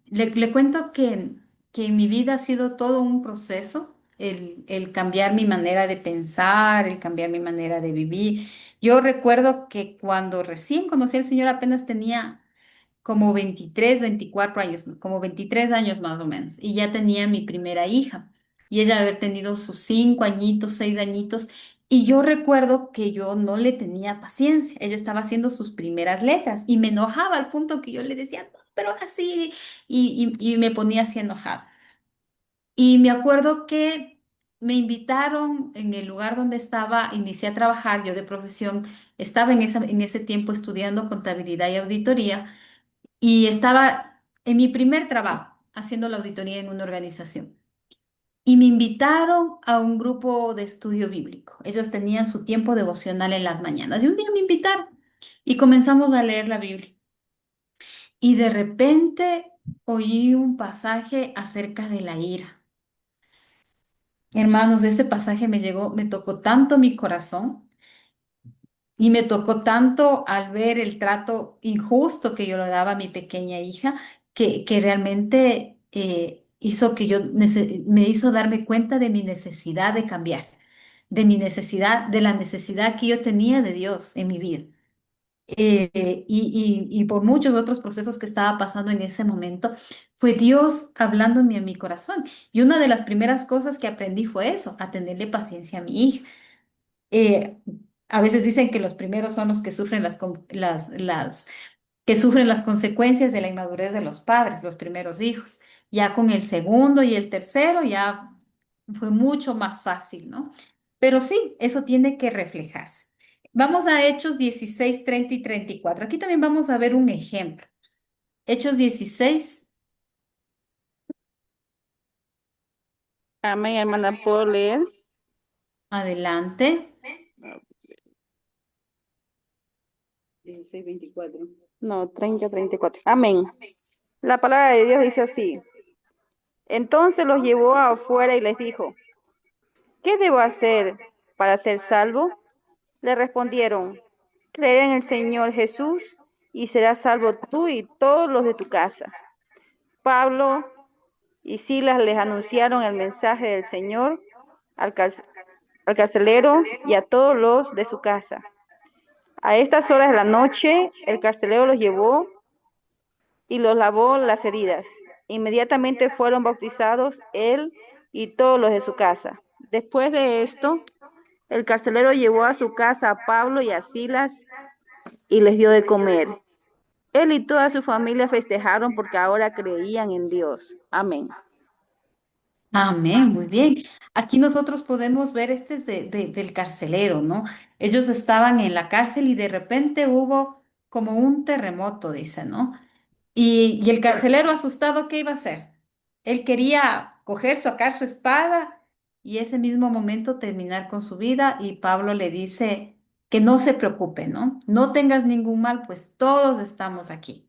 Le cuento que en mi vida ha sido todo un proceso, el cambiar mi manera de pensar, el cambiar mi manera de vivir. Yo recuerdo que cuando recién conocí al Señor apenas tenía como 23, 24 años, como 23 años más o menos, y ya tenía mi primera hija, y ella haber tenido sus 5 añitos, 6 añitos, y yo recuerdo que yo no le tenía paciencia, ella estaba haciendo sus primeras letras, y me enojaba al punto que yo le decía, "No, pero así", y me ponía así enojada. Y me acuerdo que me invitaron en el lugar donde estaba, inicié a trabajar, yo de profesión, estaba en ese tiempo estudiando contabilidad y auditoría, y estaba en mi primer trabajo haciendo la auditoría en una organización. Y me invitaron a un grupo de estudio bíblico. Ellos tenían su tiempo devocional en las mañanas. Y un día me invitaron y comenzamos a leer la Biblia. Y de repente oí un pasaje acerca de la ira. Hermanos, ese pasaje me llegó, me tocó tanto mi corazón. Y me tocó tanto al ver el trato injusto que yo le daba a mi pequeña hija, que realmente hizo que me hizo darme cuenta de mi necesidad de cambiar, de mi necesidad, de la necesidad que yo tenía de Dios en mi vida. Y por muchos otros procesos que estaba pasando en ese momento, fue Dios hablándome a mi corazón. Y una de las primeras cosas que aprendí fue eso, a tenerle paciencia a mi hija. eh, a veces dicen que los primeros son los que sufren que sufren las consecuencias de la inmadurez de los padres, los primeros hijos. Ya con el segundo y el tercero ya fue mucho más fácil, ¿no? Pero sí, eso tiene que reflejarse. Vamos a Hechos 16, 30 y 34. Aquí también vamos a ver un ejemplo. Hechos 16, Amén, hermana, ¿puedo leer? adelante. 6:24. No, 30, 34. Amén. La palabra de Dios dice así. Entonces los llevó afuera y les dijo, ¿qué debo hacer para ser salvo? Le respondieron, creer en el Señor Jesús y serás salvo tú y todos los de tu casa. Pablo y Silas les anunciaron el mensaje del Señor al carcelero y a todos los de su casa. A estas horas de la noche, el carcelero los llevó y los lavó las heridas. Inmediatamente fueron bautizados él y todos los de su casa. Después de esto, el carcelero llevó a su casa a Pablo y a Silas y les dio de comer. Él y toda su familia festejaron porque ahora creían en Dios. Amén. Amén, muy bien. Aquí nosotros podemos ver este es del carcelero, ¿no? Ellos estaban en la cárcel y de repente hubo como un terremoto, dice, ¿no? Y el carcelero asustado, ¿qué iba a hacer? Él quería coger, sacar su espada y ese mismo momento terminar con su vida y Pablo le dice que no se preocupe, ¿no? No tengas ningún mal, pues todos estamos aquí.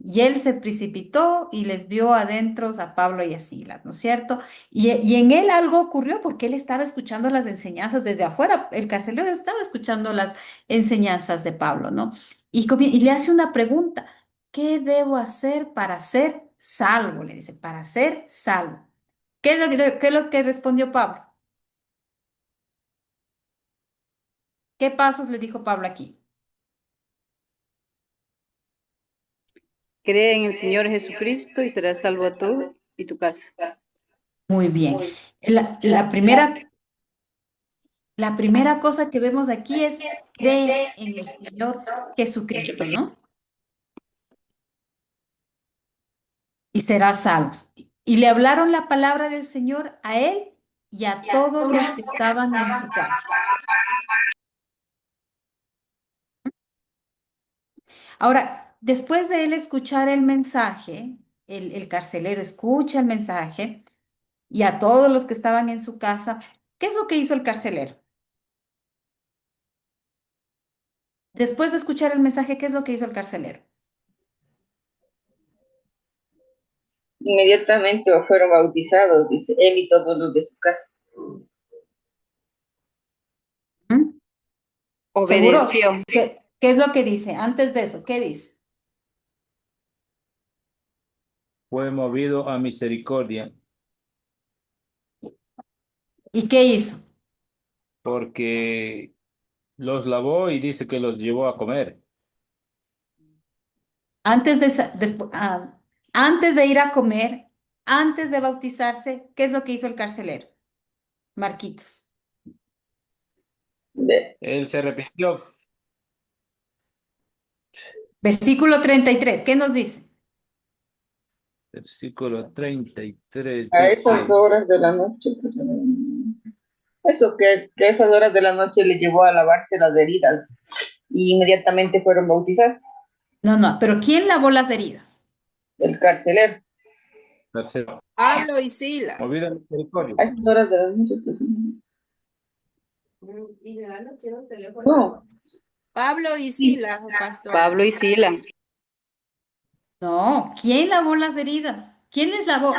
Y él se precipitó y les vio adentro a Pablo y a Silas, ¿no es cierto? Y en él algo ocurrió porque él estaba escuchando las enseñanzas desde afuera. El carcelero estaba escuchando las enseñanzas de Pablo, ¿no? Y le hace una pregunta. ¿Qué debo hacer para ser salvo? Le dice, para ser salvo. ¿Qué es lo que respondió Pablo? ¿Qué pasos le dijo Pablo aquí? Cree en el Señor Jesucristo y serás salvo tú y tu casa. Muy bien. La primera cosa que vemos aquí es cree en el Señor Jesucristo, ¿no? Y serás salvos. Y le hablaron la palabra del Señor a él y a todos los que estaban en su casa. Ahora, después de él escuchar el mensaje, el carcelero escucha el mensaje y a todos los que estaban en su casa, ¿qué es lo que hizo el carcelero? Después de escuchar el mensaje, ¿qué es lo que hizo el carcelero? Inmediatamente fueron bautizados, dice él y todos los de su casa. ¿Mm? ¿Seguro? Obedeció. ¿Qué es lo que dice? Antes de eso, ¿qué dice? Fue movido a misericordia, ¿Y qué hizo? porque los lavó y dice que los llevó a comer. Antes de, antes de ir a comer, antes de bautizarse, ¿qué es lo que hizo el carcelero? Marquitos. Él se arrepintió. Versículo 33, ¿qué nos dice? Versículo 33 A esas dice, horas de la noche, eso que esas horas de la noche le llevó a lavarse las heridas y inmediatamente fueron bautizados. No, no, pero ¿quién lavó las heridas? El carcelero. tercero, Pablo y Silas. movido a misericordia. A esas horas de la noche, pues, Y la noche no teléfono. no. Pablo y Silas, pastor. Pablo y Sila. No, ¿quién lavó las heridas? ¿Quién les lavó?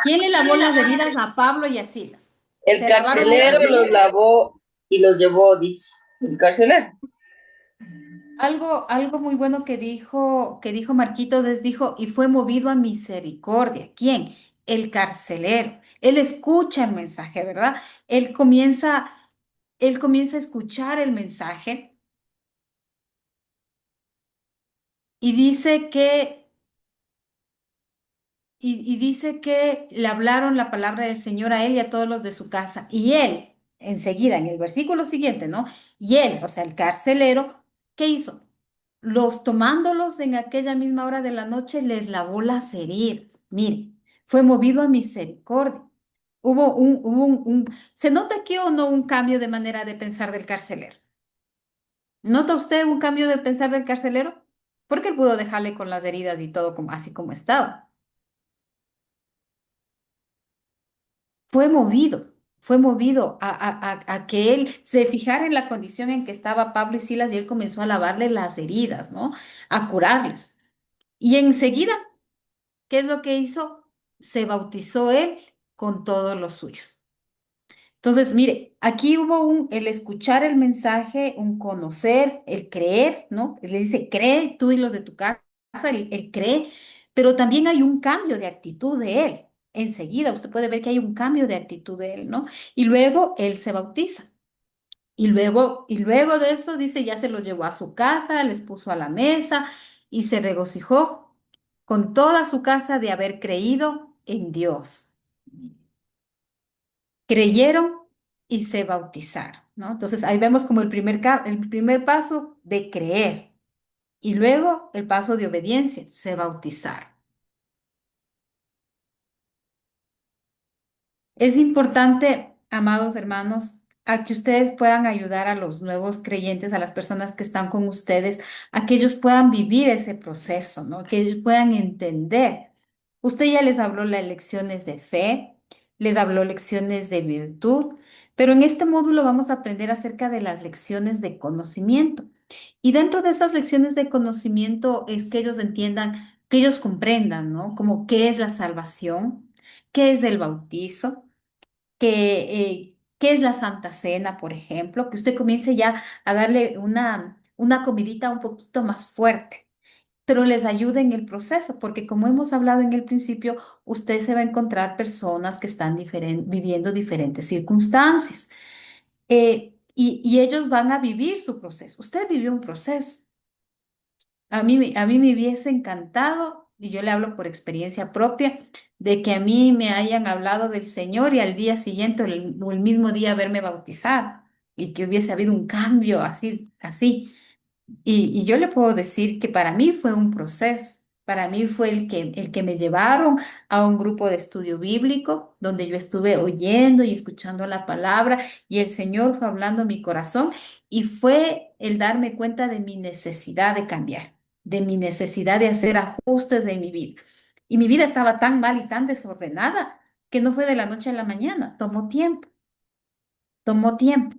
¿Quién le lavó las heridas a Pablo y a Silas? El Se lavaron ellos carcelero los mismos. lavó y los llevó, dice. El carcelero. Algo muy bueno que dijo Marquitos dijo, y fue movido a misericordia. ¿Quién? El carcelero. Él escucha el mensaje, ¿verdad? Él comienza a escuchar el mensaje y dice que le hablaron la palabra del Señor a él y a todos los de su casa. Y él, enseguida, en el versículo siguiente, ¿no? Y él, o sea, el carcelero, ¿qué hizo? Tomándolos en aquella misma hora de la noche, les lavó las heridas. Mire, fue movido a misericordia. ¿Se nota aquí o no un cambio de manera de pensar del carcelero? ¿Nota usted un cambio de pensar del carcelero? Porque él pudo dejarle con las heridas y todo así como estaba. Fue movido. fue movido a que él se fijara en la condición en que estaba Pablo y Silas y él comenzó a lavarle las heridas, ¿no? A curarles. Y enseguida, ¿qué es lo que hizo? Se bautizó él con todos los suyos. Entonces, mire, aquí hubo el escuchar el mensaje, un conocer, el creer, ¿no? Le dice, cree tú y los de tu casa, él cree, pero también hay un cambio de actitud de él. Enseguida usted puede ver que hay un cambio de actitud de él, ¿no? Y luego él se bautiza. Y luego de eso, dice, ya se los llevó a su casa, les puso a la mesa y se regocijó con toda su casa de haber creído en Dios. Creyeron y se bautizaron, ¿no? Entonces ahí vemos como el primer paso de creer y luego el paso de obediencia, se bautizaron. Es importante, amados hermanos, a que ustedes puedan ayudar a los nuevos creyentes, a las personas que están con ustedes, a que ellos puedan vivir ese proceso, ¿no? Que ellos puedan entender. Usted ya les habló las lecciones de fe, les habló lecciones de virtud, pero en este módulo vamos a aprender acerca de las lecciones de conocimiento. Y dentro de esas lecciones de conocimiento es que ellos entiendan, que ellos comprendan, ¿no? Como qué es la salvación, qué es el bautizo, qué es la Santa Cena, por ejemplo, que usted comience ya a darle una comidita un poquito más fuerte, pero les ayude en el proceso, porque como hemos hablado en el principio, usted se va a encontrar personas que están viviendo diferentes circunstancias, y ellos van a vivir su proceso. Usted vivió un proceso. A mí me hubiese encantado, y yo le hablo por experiencia propia, de que a mí me hayan hablado del Señor y al día siguiente o el mismo día haberme bautizado y que hubiese habido un cambio así, así. Y yo le puedo decir que para mí fue un proceso. Para mí fue el que me llevaron a un grupo de estudio bíblico donde yo estuve oyendo y escuchando la palabra y el Señor fue hablando a mi corazón y fue el darme cuenta de mi necesidad de cambiar, de mi necesidad de hacer ajustes en mi vida. Y mi vida estaba tan mal y tan desordenada que no fue de la noche a la mañana, tomó tiempo, tomó tiempo.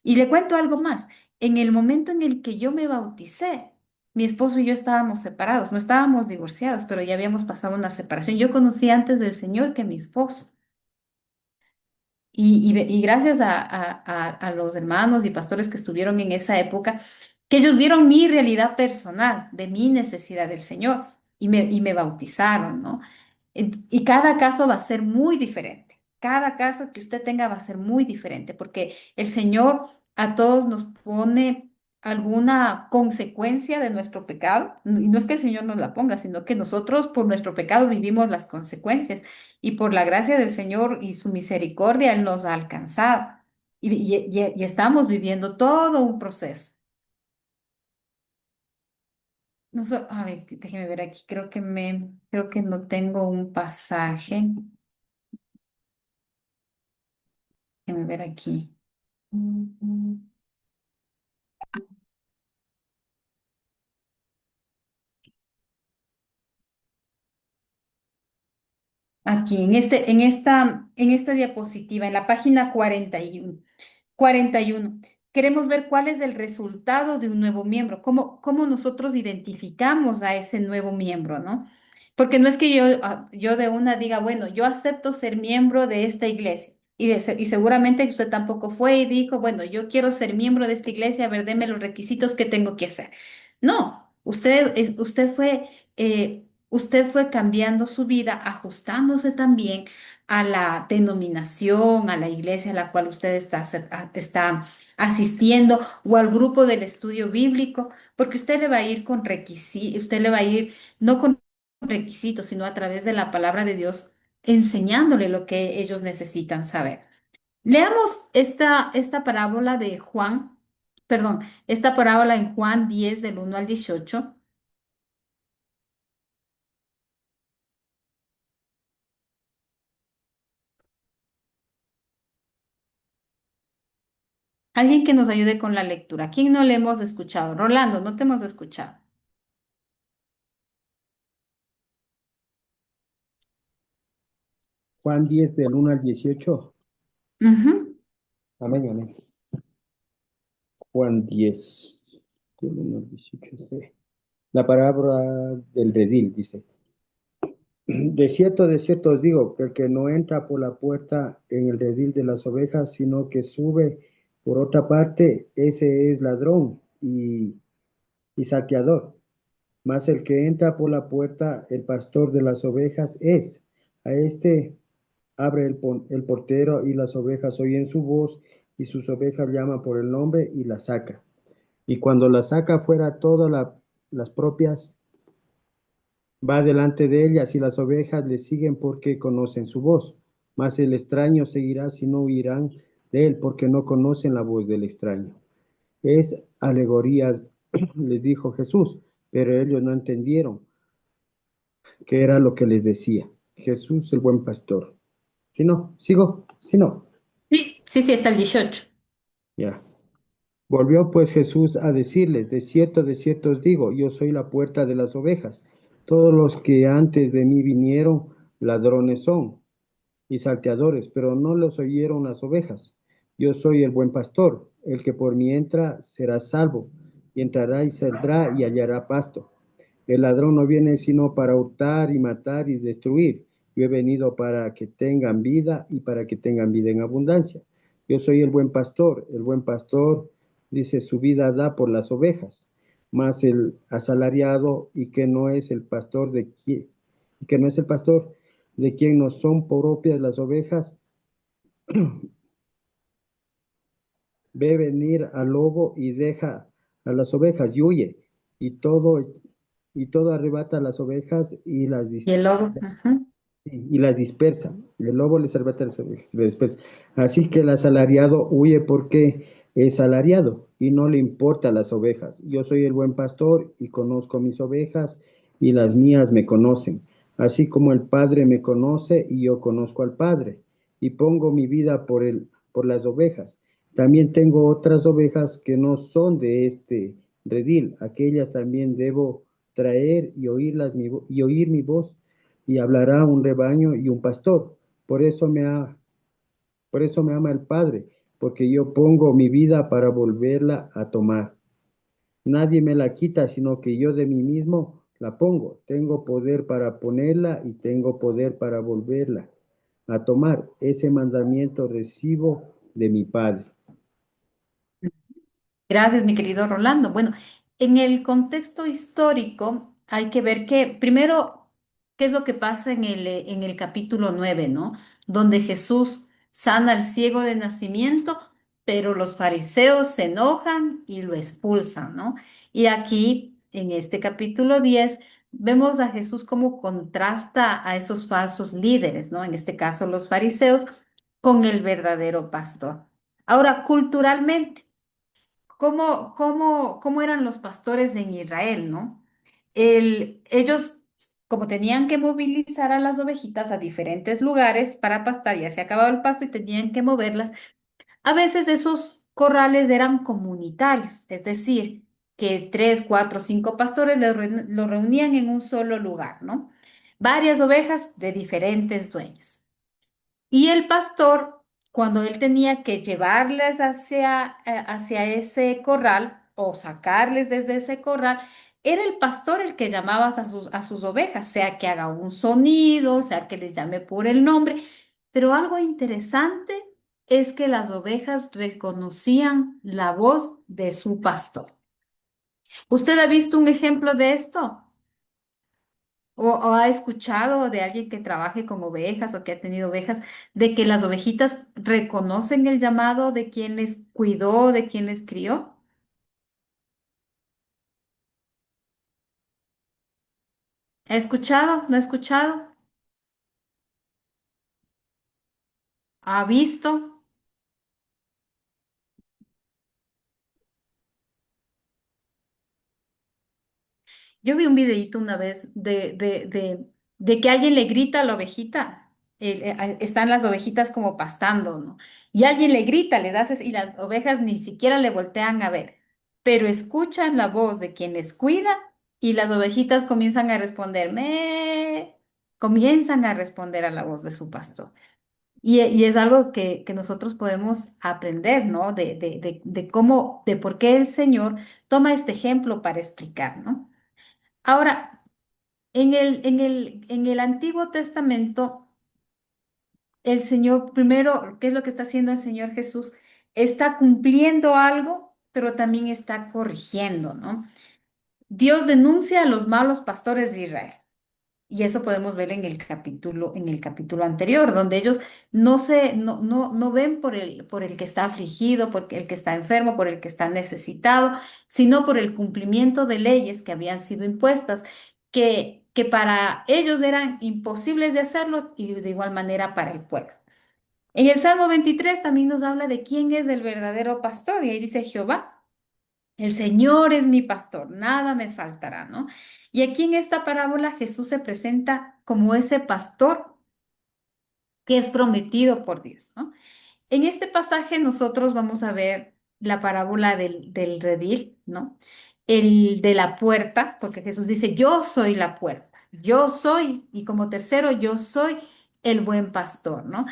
Y le cuento algo más. En el momento en el que yo me bauticé, mi esposo y yo estábamos separados, no estábamos divorciados, pero ya habíamos pasado una separación. Yo conocí antes del Señor que mi esposo. Y gracias a los hermanos y pastores que estuvieron en esa época, que ellos vieron mi realidad personal, de mi necesidad del Señor, y me bautizaron, ¿no? Y cada caso va a ser muy diferente. Cada caso que usted tenga va a ser muy diferente, porque el Señor a todos nos pone alguna consecuencia de nuestro pecado. Y no es que el Señor nos la ponga, sino que nosotros por nuestro pecado vivimos las consecuencias. Y por la gracia del Señor y su misericordia, Él nos ha alcanzado. Y estamos viviendo todo un proceso. A ver, déjeme ver aquí, creo que no tengo un pasaje. Déjeme ver aquí. Aquí, en esta diapositiva, en la página 41. 41. Queremos ver cuál es el resultado de un nuevo miembro, cómo nosotros identificamos a ese nuevo miembro, ¿no? Porque no es que yo de una diga, bueno, yo acepto ser miembro de esta iglesia. Y seguramente usted tampoco fue y dijo, bueno, yo quiero ser miembro de esta iglesia, a ver, deme los requisitos que tengo que hacer. No, usted fue cambiando su vida, ajustándose también a la denominación, a la iglesia a la cual usted está asistiendo o al grupo del estudio bíblico, porque usted le va a ir con requisitos, usted le va a ir no con requisitos, sino a través de la palabra de Dios, enseñándole lo que ellos necesitan saber. Leamos esta parábola de Juan, perdón, esta parábola en Juan 10 del 1 al 18. Alguien que nos ayude con la lectura. ¿Quién no le hemos escuchado? Rolando, no te hemos escuchado. Juan 10 del 1 al 18. Ujú. Amén, amén. Juan 10, del 1 al 18c. La parábola del redil dice: de cierto os digo, que el que no entra por la puerta en el redil de las ovejas, sino que sube por otra parte, ese es ladrón y saqueador. Mas el que entra por la puerta, el pastor de las ovejas es. A este abre el portero y las ovejas oyen su voz y sus ovejas llaman por el nombre y la saca. Y cuando la saca fuera todas las propias, va delante de ellas y las ovejas le siguen porque conocen su voz. Mas el extraño seguirá si no huirán de él porque no conocen la voz del extraño. Es alegoría, les dijo Jesús, pero ellos no entendieron qué era lo que les decía. Jesús, el buen pastor. Si no, sigo, si no, Sí, sí, sí, está el 18. ya. Volvió pues Jesús a decirles: de cierto os digo, yo soy la puerta de las ovejas. Todos los que antes de mí vinieron, ladrones son y salteadores, pero no los oyeron las ovejas. Yo soy el buen pastor, el que por mí entra será salvo, y entrará y saldrá y hallará pasto. El ladrón no viene sino para hurtar y matar y destruir. Yo he venido para que tengan vida y para que tengan vida en abundancia. Yo soy el buen pastor dice su vida da por las ovejas, mas el asalariado y que no es el pastor de quien, y que no es el pastor de quien no son propias las ovejas, ve venir al lobo y deja a las ovejas y huye, y todo arrebata las ovejas Y el lobo. Ujú. y las dispersa. El lobo les arrebata las ovejas y las dispersa. Así que el asalariado huye porque es asalariado y no le importa las ovejas. Yo soy el buen pastor y conozco mis ovejas y las mías me conocen. Así como el Padre me conoce y yo conozco al Padre y pongo mi vida por las ovejas. También tengo otras ovejas que no son de este redil. Aquellas también debo traer y oír mi voz y hablará un rebaño y un pastor. Por eso por eso me ama el Padre, porque yo pongo mi vida para volverla a tomar. Nadie me la quita, sino que yo de mí mismo la pongo. Tengo poder para ponerla y tengo poder para volverla a tomar. Ese mandamiento recibo de mi Padre. Gracias, mi querido Rolando. Bueno, en el contexto histórico hay que ver que, primero, qué es lo que pasa en el capítulo 9, ¿no? Donde Jesús sana al ciego de nacimiento, pero los fariseos se enojan y lo expulsan, ¿no? Y aquí, en este capítulo 10, vemos a Jesús cómo contrasta a esos falsos líderes, ¿no? En este caso, los fariseos, con el verdadero pastor. Ahora, culturalmente. ¿Cómo eran los pastores en Israel, no? Ellos, como tenían que movilizar a las ovejitas a diferentes lugares para pastar, ya se acababa el pasto y tenían que moverlas, a veces esos corrales eran comunitarios, es decir, que tres, cuatro, cinco pastores lo reunían en un solo lugar, ¿no? Varias ovejas de diferentes dueños. Y el pastor, cuando él tenía que llevarles hacia ese corral o sacarles desde ese corral, era el pastor el que llamaba a sus ovejas, sea que haga un sonido, sea que les llame por el nombre. Pero algo interesante es que las ovejas reconocían la voz de su pastor. ¿Usted ha visto un ejemplo de esto? O ha escuchado de alguien que trabaje con ovejas o que ha tenido ovejas, de que las ovejitas reconocen el llamado de quien les cuidó, de quien les crió? ¿Ha escuchado? ¿No ha escuchado? ¿Ha visto? Yo vi un videíto una vez de que alguien le grita a la ovejita. Están las ovejitas como pastando, ¿no? Y alguien le grita, les hace, y las ovejas ni siquiera le voltean a ver, pero escuchan la voz de quien les cuida y las ovejitas comienzan a responder, me, comienzan a responder a la voz de su pastor. Y es algo que nosotros podemos aprender, ¿no? De cómo, de por qué el Señor toma este ejemplo para explicar, ¿no? Ahora, en el Antiguo Testamento, el Señor, primero, ¿qué es lo que está haciendo el Señor Jesús? Está cumpliendo algo, pero también está corrigiendo, ¿no? Dios denuncia a los malos pastores de Israel. Y eso podemos ver en el capítulo anterior, donde ellos no ven por el que está afligido, por el que está enfermo, por el que está necesitado, sino por el cumplimiento de leyes que habían sido impuestas, que para ellos eran imposibles de hacerlo y de igual manera para el pueblo. En el Salmo 23 también nos habla de quién es el verdadero pastor, y ahí dice Jehová. El Señor es mi pastor, nada me faltará, ¿no? Y aquí en esta parábola Jesús se presenta como ese pastor que es prometido por Dios, ¿no? En este pasaje nosotros vamos a ver la parábola del redil, ¿no? El de la puerta, porque Jesús dice, yo soy la puerta, yo soy, y como tercero, yo soy el buen pastor, ¿no?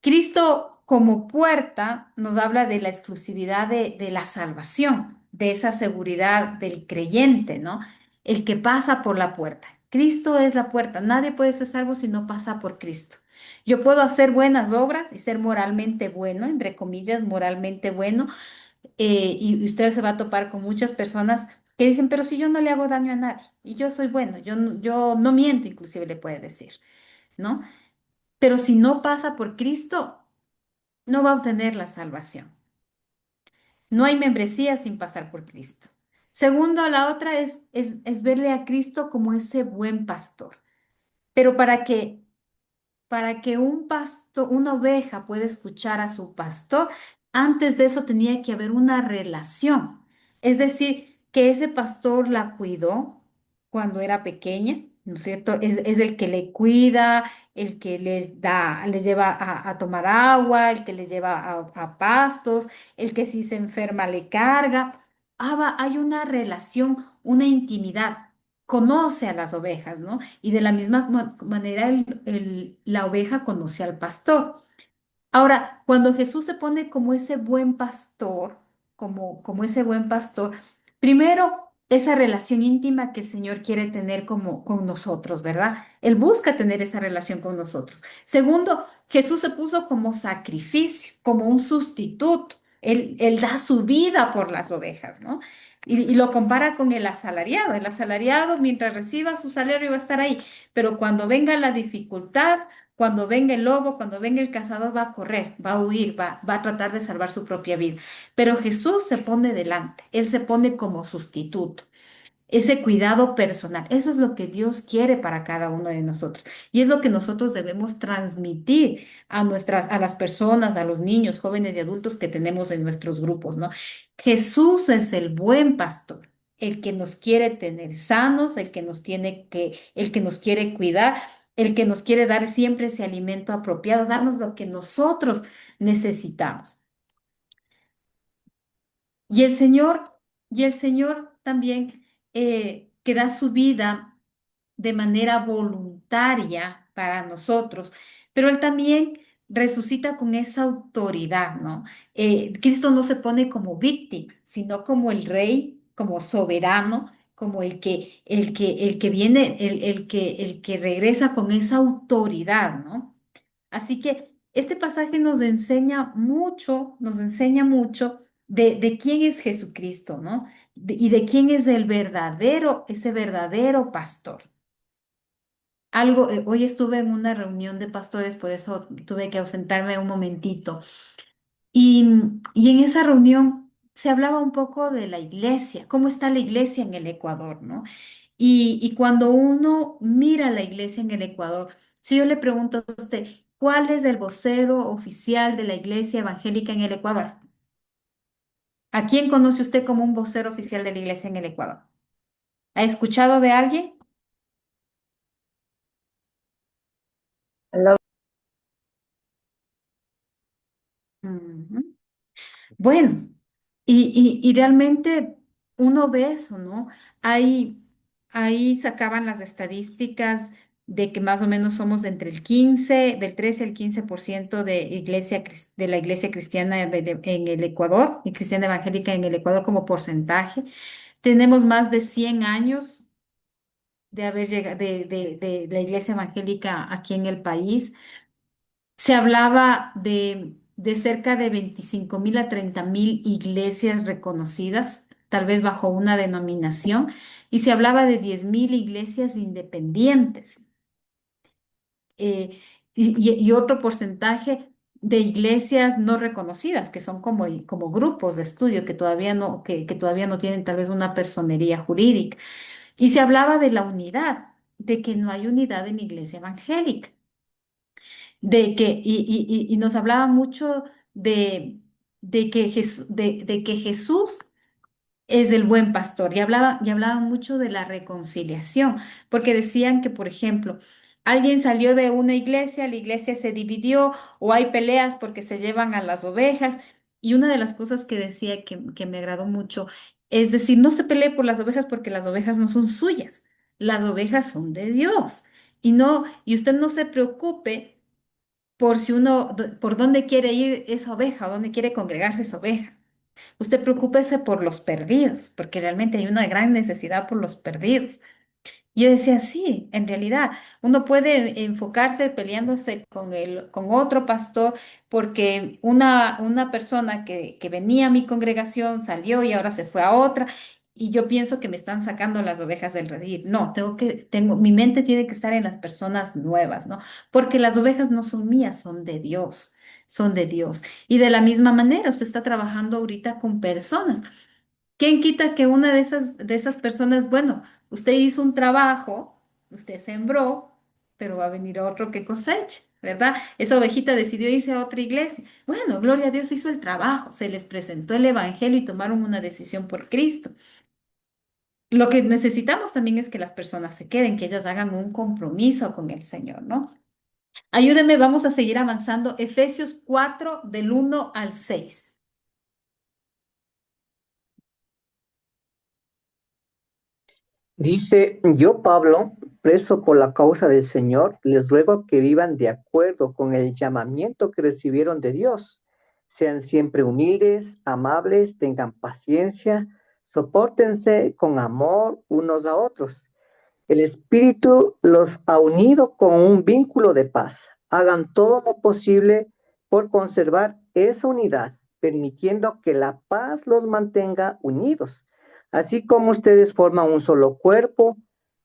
Cristo como puerta nos habla de la exclusividad de la salvación, de esa seguridad del creyente, ¿no? El que pasa por la puerta. Cristo es la puerta. Nadie puede ser salvo si no pasa por Cristo. Yo puedo hacer buenas obras y ser moralmente bueno, entre comillas, moralmente bueno, y usted se va a topar con muchas personas que dicen, pero si yo no le hago daño a nadie y yo soy bueno, yo no miento, inclusive le puede decir, ¿no? Pero si no pasa por Cristo, no va a obtener la salvación. No hay membresía sin pasar por Cristo. Segundo, la otra es verle a Cristo como ese buen pastor. Pero para que un pastor, una oveja pueda escuchar a su pastor, antes de eso tenía que haber una relación. Es decir, que ese pastor la cuidó cuando era pequeña, ¿no es cierto? Es el que le cuida, el que les lleva a tomar agua, el que les lleva a pastos, el que si se enferma le carga. Hay una relación, una intimidad. Conoce a las ovejas, ¿no? Y de la misma manera la oveja conoce al pastor. Ahora, cuando Jesús se pone como ese buen pastor, como ese buen pastor, primero, esa relación íntima que el Señor quiere tener como con nosotros, ¿verdad? Él busca tener esa relación con nosotros. Segundo, Jesús se puso como sacrificio, como un sustituto. Él da su vida por las ovejas, ¿no? Y lo compara con el asalariado. El asalariado, mientras reciba su salario, va a estar ahí. Pero cuando venga la dificultad, cuando venga el lobo, cuando venga el cazador, va a correr, va a huir, va a tratar de salvar su propia vida. Pero Jesús se pone delante, Él se pone como sustituto. Ese cuidado personal, eso es lo que Dios quiere para cada uno de nosotros. Y es lo que nosotros debemos transmitir a las personas, a los niños, jóvenes y adultos que tenemos en nuestros grupos, ¿no? Jesús es el buen pastor, el que nos quiere tener sanos, el que nos quiere cuidar, el que nos quiere dar siempre ese alimento apropiado, darnos lo que nosotros necesitamos. Y el Señor, y el Señor también que da su vida de manera voluntaria para nosotros, pero Él también resucita con esa autoridad, ¿no? Cristo no se pone como víctima, sino como el rey, como soberano, como el que viene, el que regresa con esa autoridad, ¿no? Así que este pasaje nos enseña mucho de quién es Jesucristo, ¿no? Y de quién es ese verdadero pastor. Hoy estuve en una reunión de pastores, por eso tuve que ausentarme un momentito. Y en esa reunión se hablaba un poco de la iglesia, cómo está la iglesia en el Ecuador, ¿no? Y cuando uno mira la iglesia en el Ecuador, si yo le pregunto a usted, ¿cuál es el vocero oficial de la iglesia evangélica en el Ecuador? ¿A quién conoce usted como un vocero oficial de la iglesia en el Ecuador? ¿Ha escuchado de alguien? Ujú. Bueno, y realmente uno ve eso, ¿no? Ahí sacaban las estadísticas de que más o menos somos entre el 15, del 13 al 15% de de la iglesia cristiana en el Ecuador y cristiana evangélica en el Ecuador como porcentaje. Tenemos más de 100 años de haber llegado de la iglesia evangélica aquí en el país. Se hablaba de cerca de 25.000 a 30.000 iglesias reconocidas, tal vez bajo una denominación, y se hablaba de 10.000 iglesias independientes. Y otro porcentaje de iglesias no reconocidas, que son como grupos de estudio que todavía no tienen tal vez una personería jurídica. Y se hablaba de la unidad, de que no hay unidad en la iglesia evangélica, y nos hablaba mucho de que Jesús es el buen pastor. Y hablaban mucho de la reconciliación, porque decían que, por ejemplo, alguien salió de una iglesia, la iglesia se dividió, o hay peleas porque se llevan a las ovejas. Y una de las cosas que decía que me agradó mucho es decir, no se pelee por las ovejas porque las ovejas no son suyas, las ovejas son de Dios. Y usted no se preocupe por si por dónde quiere ir esa oveja o dónde quiere congregarse esa oveja. Usted preocúpese por los perdidos, porque realmente hay una gran necesidad por los perdidos. Yo decía, sí, en realidad, uno puede enfocarse peleándose con otro pastor porque una persona que venía a mi congregación salió y ahora se fue a otra y yo pienso que me están sacando las ovejas del redil. No, mi mente tiene que estar en las personas nuevas, ¿no? Porque las ovejas no son mías, son de Dios, son de Dios. Y de la misma manera, usted está trabajando ahorita con personas. ¿Quién quita que una de esas personas, bueno, usted hizo un trabajo, usted sembró, pero va a venir otro que coseche, ¿verdad? Esa ovejita decidió irse a otra iglesia. Bueno, gloria a Dios, hizo el trabajo, se les presentó el evangelio y tomaron una decisión por Cristo. Lo que necesitamos también es que las personas se queden, que ellas hagan un compromiso con el Señor, ¿no? Ayúdenme, vamos a seguir avanzando. Efesios 4 del 1 al 6. Dice, yo Pablo, preso por la causa del Señor, les ruego que vivan de acuerdo con el llamamiento que recibieron de Dios. Sean siempre humildes, amables, tengan paciencia, sopórtense con amor unos a otros. El Espíritu los ha unido con un vínculo de paz. Hagan todo lo posible por conservar esa unidad, permitiendo que la paz los mantenga unidos. Así como ustedes forman un solo cuerpo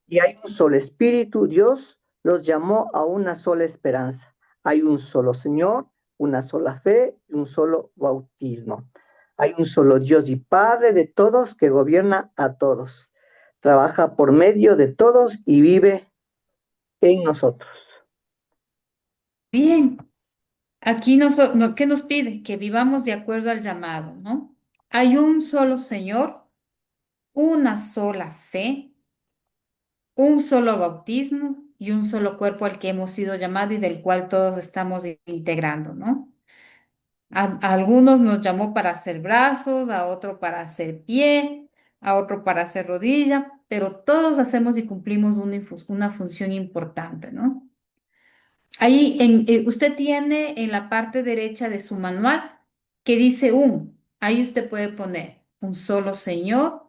y hay un solo Espíritu, Dios los llamó a una sola esperanza. Hay un solo Señor, una sola fe y un solo bautismo. Hay un solo Dios y Padre de todos que gobierna a todos, trabaja por medio de todos y vive en nosotros. Bien. Aquí ¿qué nos pide? Que vivamos de acuerdo al llamado, ¿no? Hay un solo Señor, una sola fe, un solo bautismo y un solo cuerpo al que hemos sido llamados y del cual todos estamos integrando, ¿no? A algunos nos llamó para hacer brazos, a otro para hacer pie, a otro para hacer rodilla, pero todos hacemos y cumplimos una función importante, ¿no? Ahí usted tiene en la parte derecha de su manual que dice ahí usted puede poner un solo Señor,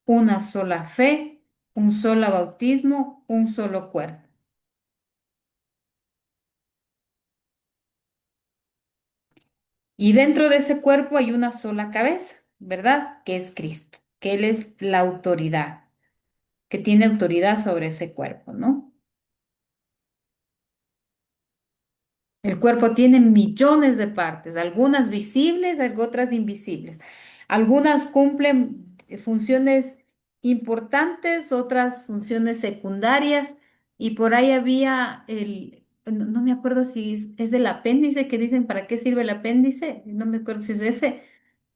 una sola fe, un solo bautismo, un solo cuerpo. Y dentro de ese cuerpo hay una sola cabeza, ¿verdad? Que es Cristo, que Él es la autoridad, que tiene autoridad sobre ese cuerpo, ¿no? El cuerpo tiene millones de partes, algunas visibles, otras invisibles. Algunas cumplen funciones importantes, otras funciones secundarias. Y por ahí había no me acuerdo si es el apéndice que dicen para qué sirve el apéndice, no me acuerdo si es ese,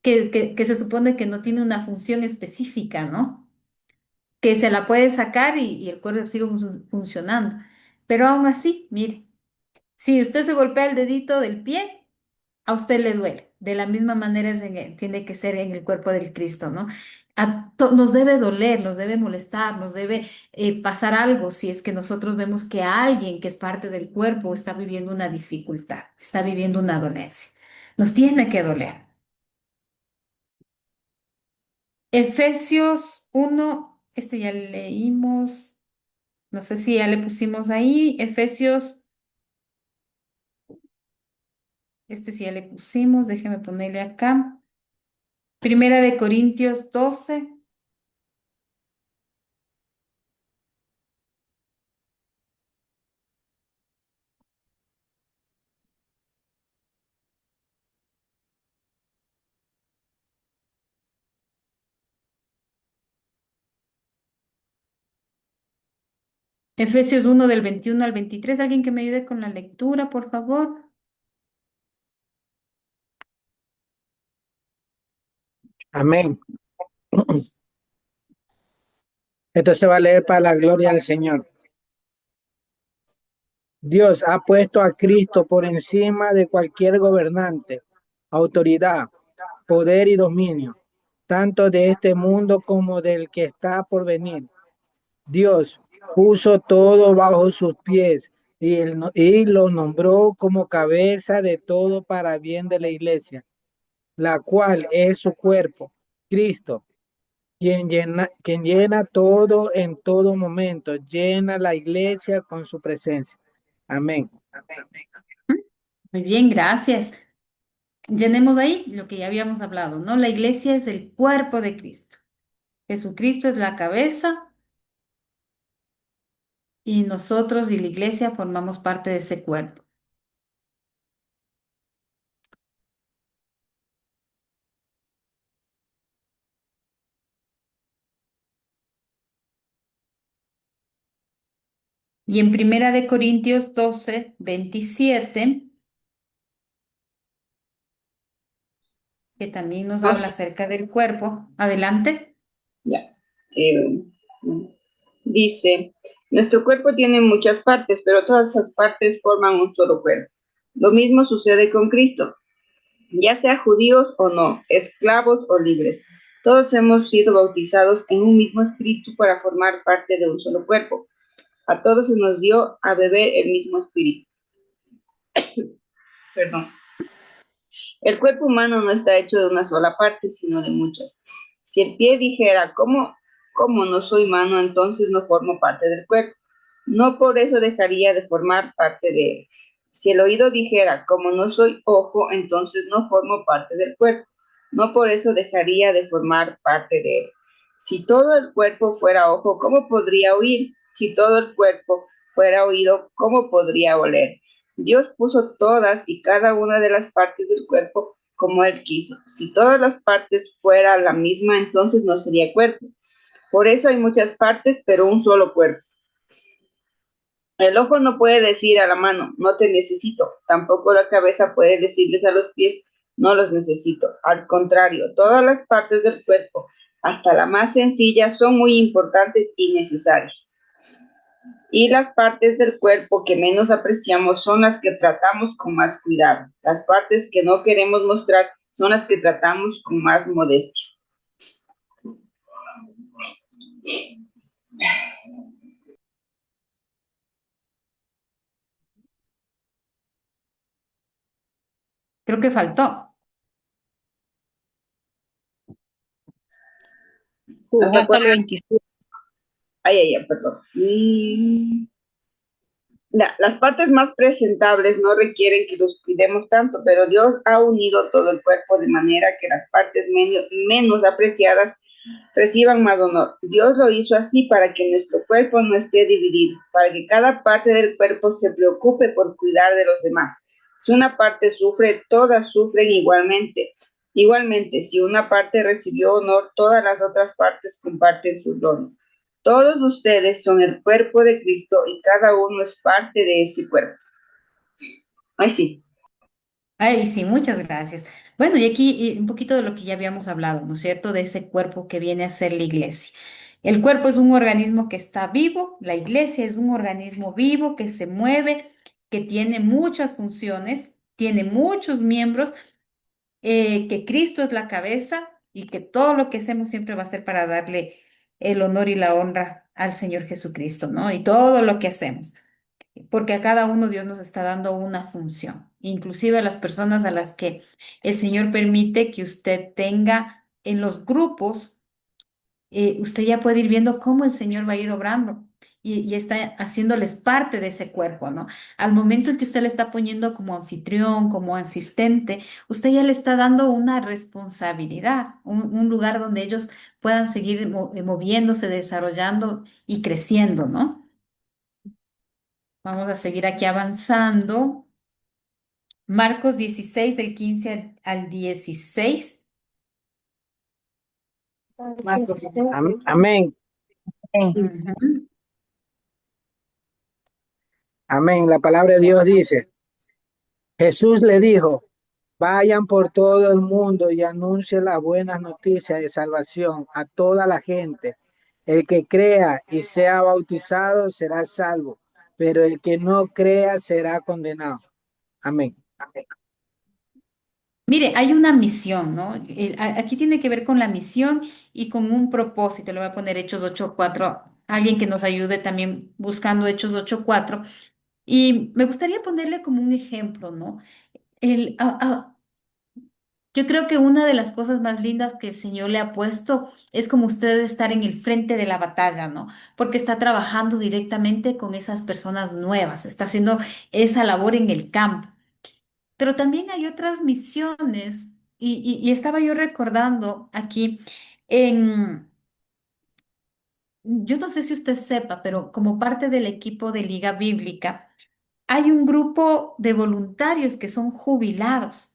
que se supone que no tiene una función específica, ¿no? Que se la puede sacar y el cuerpo sigue funcionando. Pero aún así, mire. Si usted se golpea el dedito del pie, a usted le duele. De la misma manera tiene que ser en el cuerpo del Cristo, ¿no? Nos debe doler, nos debe molestar, nos debe pasar algo si es que nosotros vemos que alguien que es parte del cuerpo está viviendo una dificultad, está viviendo una dolencia. Nos tiene que doler. Efesios 1, este ya leímos, no sé si ya le pusimos ahí. Efesios, este sí ya le pusimos, déjeme ponerle acá. Primera de Corintios 12. Efesios 1 del 21 al 23. Alguien que me ayude con la lectura, por favor. Amén. Esto se va a leer para la gloria del Señor. Dios ha puesto a Cristo por encima de cualquier gobernante, autoridad, poder y dominio, tanto de este mundo como del que está por venir. Dios puso todo bajo sus pies y lo nombró como cabeza de todo para bien de la iglesia, la cual es su cuerpo, Cristo, quien llena todo en todo momento, llena la iglesia con su presencia. Amén. Muy bien, gracias. Llenemos ahí lo que ya habíamos hablado, ¿no? La iglesia es el cuerpo de Cristo. Jesucristo es la cabeza y nosotros y la iglesia formamos parte de ese cuerpo. Y en Primera de Corintios 12, 27, que también nos habla acerca del cuerpo. Adelante. Ya. Eh, Dice, nuestro cuerpo tiene muchas partes, pero todas esas partes forman un solo cuerpo. Lo mismo sucede con Cristo, ya sea judíos o no, esclavos o libres. Todos hemos sido bautizados en un mismo espíritu para formar parte de un solo cuerpo. A todos se nos dio a beber el mismo espíritu. Perdón. El cuerpo humano no está hecho de una sola parte, sino de muchas. Si el pie dijera, ¿cómo no soy mano, entonces no formo parte del cuerpo? No por eso dejaría de formar parte de él. Si el oído dijera, como no soy ojo, entonces no formo parte del cuerpo. No por eso dejaría de formar parte de él. Si todo el cuerpo fuera ojo, ¿cómo podría oír? Si todo el cuerpo fuera oído, ¿cómo podría oler? Dios puso todas y cada una de las partes del cuerpo como Él quiso. Si todas las partes fueran la misma, entonces no sería cuerpo. Por eso hay muchas partes, pero un solo cuerpo. El ojo no puede decir a la mano, no te necesito. Tampoco la cabeza puede decirles a los pies, no los necesito. Al contrario, todas las partes del cuerpo, hasta la más sencilla, son muy importantes y necesarias. Y las partes del cuerpo que menos apreciamos son las que tratamos con más cuidado. Las partes que no queremos mostrar son las que tratamos con más modestia. Creo que faltó. Hasta el 27. Perdón. Las partes más presentables no requieren que los cuidemos tanto, pero Dios ha unido todo el cuerpo de manera que las partes menos apreciadas reciban más honor. Dios lo hizo así para que nuestro cuerpo no esté dividido, para que cada parte del cuerpo se preocupe por cuidar de los demás. Si una parte sufre, todas sufren igualmente. Igualmente, si una parte recibió honor, todas las otras partes comparten su gloria. Todos ustedes son el cuerpo de Cristo y cada uno es parte de ese cuerpo. Ay, sí. Ay, sí, muchas gracias. Bueno, y aquí un poquito de lo que ya habíamos hablado, ¿no es cierto? De ese cuerpo que viene a ser la iglesia. El cuerpo es un organismo que está vivo, la iglesia es un organismo vivo que se mueve, que tiene muchas funciones, tiene muchos miembros, que Cristo es la cabeza y que todo lo que hacemos siempre va a ser para darle el honor y la honra al Señor Jesucristo, ¿no? Y todo lo que hacemos, porque a cada uno Dios nos está dando una función, inclusive a las personas a las que el Señor permite que usted tenga en los grupos. Usted ya puede ir viendo cómo el Señor va a ir obrando y está haciéndoles parte de ese cuerpo, ¿no? Al momento en que usted le está poniendo como anfitrión, como asistente, usted ya le está dando una responsabilidad, un lugar donde ellos puedan seguir moviéndose, desarrollando y creciendo, ¿no? Vamos a seguir aquí avanzando. Marcos 16 del 15 al 16. Marcos. Amén. Ujú. Amén. La palabra de Dios dice, Jesús le dijo, vayan por todo el mundo y anuncien las buenas noticias de salvación a toda la gente. El que crea y sea bautizado será salvo, pero el que no crea será condenado. Amén. Mire, hay una misión, ¿no? Aquí tiene que ver con la misión y con un propósito. Le voy a poner Hechos 8:4, alguien que nos ayude también buscando Hechos 8:4. Y me gustaría ponerle como un ejemplo, ¿no? El, ah, ah, yo creo que una de las cosas más lindas que el Señor le ha puesto es como usted estar en el frente de la batalla, ¿no? Porque está trabajando directamente con esas personas nuevas, está haciendo esa labor en el campo. Pero también hay otras misiones y estaba yo recordando aquí en, yo no sé si usted sepa, pero como parte del equipo de Liga Bíblica, hay un grupo de voluntarios que son jubilados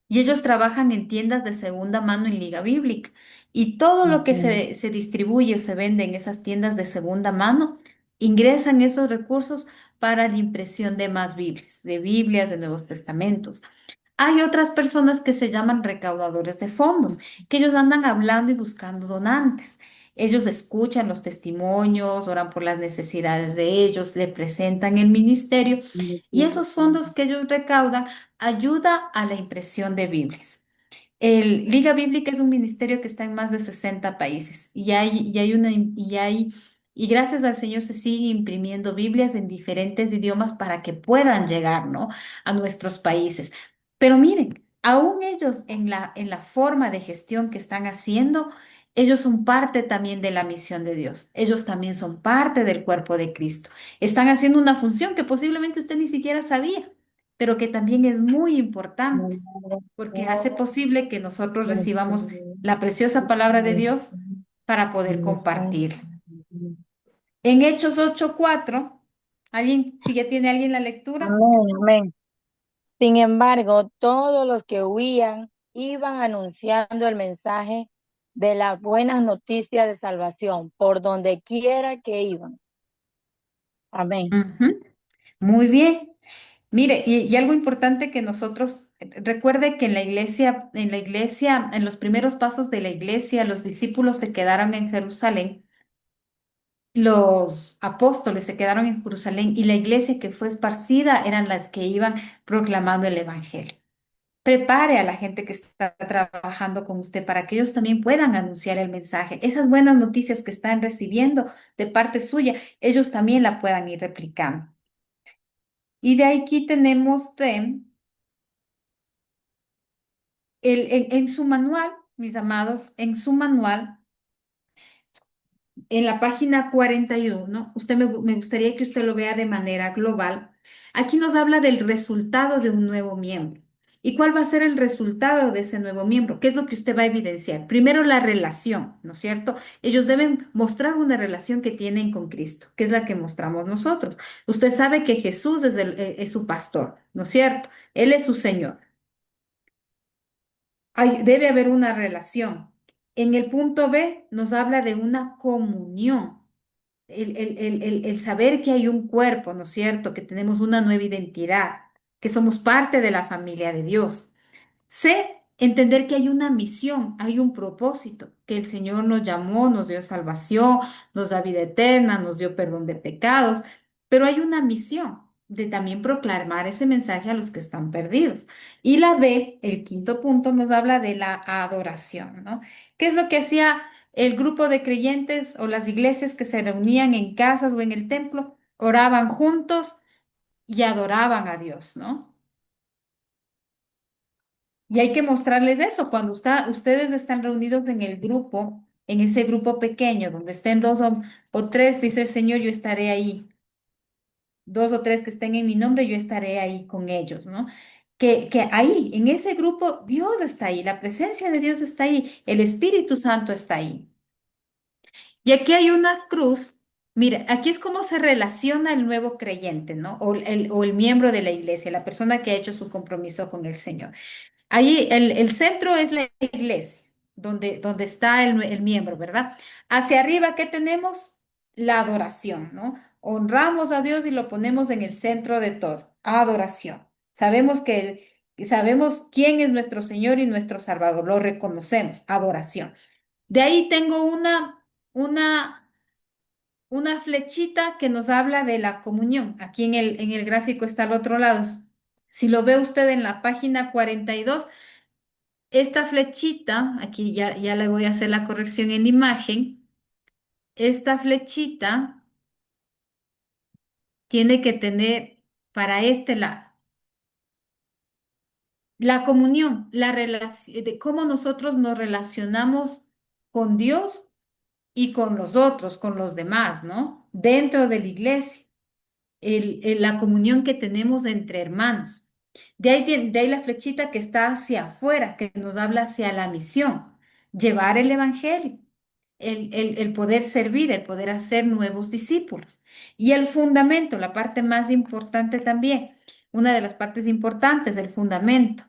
y ellos trabajan en tiendas de segunda mano en Liga Bíblica. Y todo lo que Ujú. se distribuye o se vende en esas tiendas de segunda mano, ingresan esos recursos para la impresión de más Biblias, de Nuevos Testamentos. Hay otras personas que se llaman recaudadores de fondos, que ellos andan hablando y buscando donantes. Ellos escuchan los testimonios, oran por las necesidades de ellos, le presentan el ministerio y esos fondos que ellos recaudan ayuda a la impresión de Biblias. El Liga Bíblica es un ministerio que está en más de 60 países y gracias al Señor se siguen imprimiendo Biblias en diferentes idiomas para que puedan llegar, ¿no? A nuestros países. Pero miren, aún ellos en la forma de gestión que están haciendo, ellos son parte también de la misión de Dios. Ellos también son parte del cuerpo de Cristo. Están haciendo una función que posiblemente usted ni siquiera sabía, pero que también es muy importante porque hace posible que nosotros recibamos la preciosa palabra de Dios para poder compartir. En Hechos 8:4, ¿alguien, si ya tiene alguien la lectura? Amén, amén. Sin embargo, todos los que huían iban anunciando el mensaje de las buenas noticias de salvación por donde quiera que iban. Amén. Ujú. Muy bien. Mire, y algo importante que nosotros, recuerde que en los primeros pasos de la iglesia, los discípulos se quedaron en Jerusalén, los apóstoles se quedaron en Jerusalén y la iglesia que fue esparcida eran las que iban proclamando el evangelio. Prepare a la gente que está trabajando con usted para que ellos también puedan anunciar el mensaje. Esas buenas noticias que están recibiendo de parte suya, ellos también la puedan ir replicando. Y de aquí tenemos en su manual, mis amados, en su manual, en la página 41, me gustaría que usted lo vea de manera global. Aquí nos habla del resultado de un nuevo miembro. ¿Y cuál va a ser el resultado de ese nuevo miembro? ¿Qué es lo que usted va a evidenciar? Primero, la relación, ¿no es cierto? Ellos deben mostrar una relación que tienen con Cristo, que es la que mostramos nosotros. Usted sabe que Jesús es su pastor, ¿no es cierto? Él es su Señor. Debe haber una relación. En el punto B nos habla de una comunión, el saber que hay un cuerpo, ¿no es cierto? Que tenemos una nueva identidad, que somos parte de la familia de Dios. C, entender que hay una misión, hay un propósito, que el Señor nos llamó, nos dio salvación, nos da vida eterna, nos dio perdón de pecados, pero hay una misión. de también proclamar ese mensaje a los que están perdidos. Y la D, el quinto punto, nos habla de la adoración, ¿no? ¿Qué es lo que hacía el grupo de creyentes o las iglesias que se reunían en casas o en el templo? Oraban juntos y adoraban a Dios, ¿no? Y hay que mostrarles eso. Cuando ustedes están reunidos en el grupo, en ese grupo pequeño, donde estén dos o tres, dice el Señor, yo estaré ahí. Dos o tres que estén en mi nombre, yo estaré ahí con ellos, ¿no? Que ahí, en ese grupo, Dios está ahí, la presencia de Dios está ahí, el Espíritu Santo está ahí. Y aquí hay una cruz. Mira, aquí es como se relaciona el nuevo creyente, ¿no? O el miembro de la iglesia, la persona que ha hecho su compromiso con el Señor. Ahí el centro es la iglesia, donde está el miembro, ¿verdad? Hacia arriba, ¿qué tenemos? La adoración, ¿no? Honramos a Dios y lo ponemos en el centro de todo. Adoración. Sabemos quién es nuestro Señor y nuestro Salvador. Lo reconocemos. Adoración. De ahí tengo una, una flechita que nos habla de la comunión. Aquí en el gráfico está al otro lado. Si lo ve usted en la página 42. Esta flechita, aquí ya le voy a hacer la corrección en la imagen. Esta flechita tiene que tener para este lado la comunión, la relación, de cómo nosotros nos relacionamos con Dios y con los otros, con los demás, ¿no? Dentro de la iglesia, la comunión que tenemos entre hermanos. De ahí la flechita que está hacia afuera, que nos habla hacia la misión, llevar el evangelio. El poder servir, el poder hacer nuevos discípulos. Y el fundamento, la parte más importante también, una de las partes importantes, el fundamento,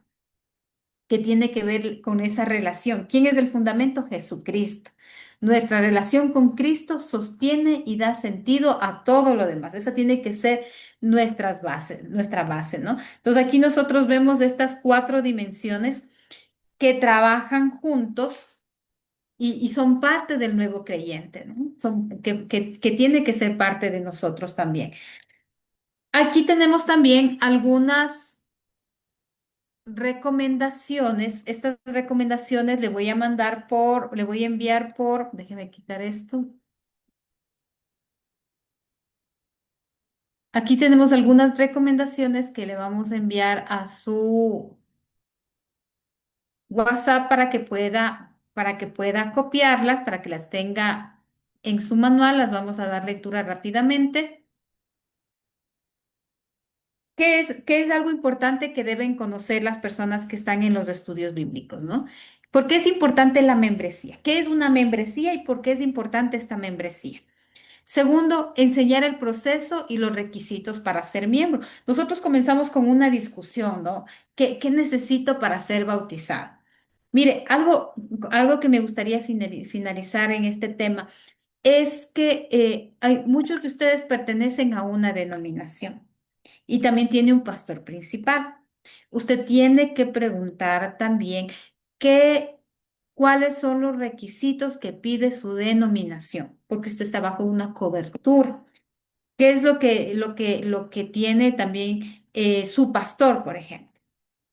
que tiene que ver con esa relación. ¿Quién es el fundamento? Jesucristo. Nuestra relación con Cristo sostiene y da sentido a todo lo demás. Esa tiene que ser nuestra base, ¿no? Entonces aquí nosotros vemos estas cuatro dimensiones que trabajan juntos y son parte del nuevo creyente, ¿no? Que tiene que ser parte de nosotros también. Aquí tenemos también algunas recomendaciones. Estas recomendaciones le voy a enviar déjeme quitar esto. Aquí tenemos algunas recomendaciones que le vamos a enviar a su WhatsApp para que pueda copiarlas, para que las tenga en su manual. Las vamos a dar lectura rápidamente. ¿Qué es algo importante que deben conocer las personas que están en los estudios bíblicos, ¿no? ¿Por qué es importante la membresía? ¿Qué es una membresía y por qué es importante esta membresía? Segundo, enseñar el proceso y los requisitos para ser miembro. Nosotros comenzamos con una discusión, ¿no? ¿Qué necesito para ser bautizado? Mire, algo que me gustaría finalizar en este tema es que muchos de ustedes pertenecen a una denominación y también tiene un pastor principal. Usted tiene que preguntar también cuáles son los requisitos que pide su denominación, porque usted está bajo una cobertura. ¿Qué es lo que tiene también su pastor, por ejemplo?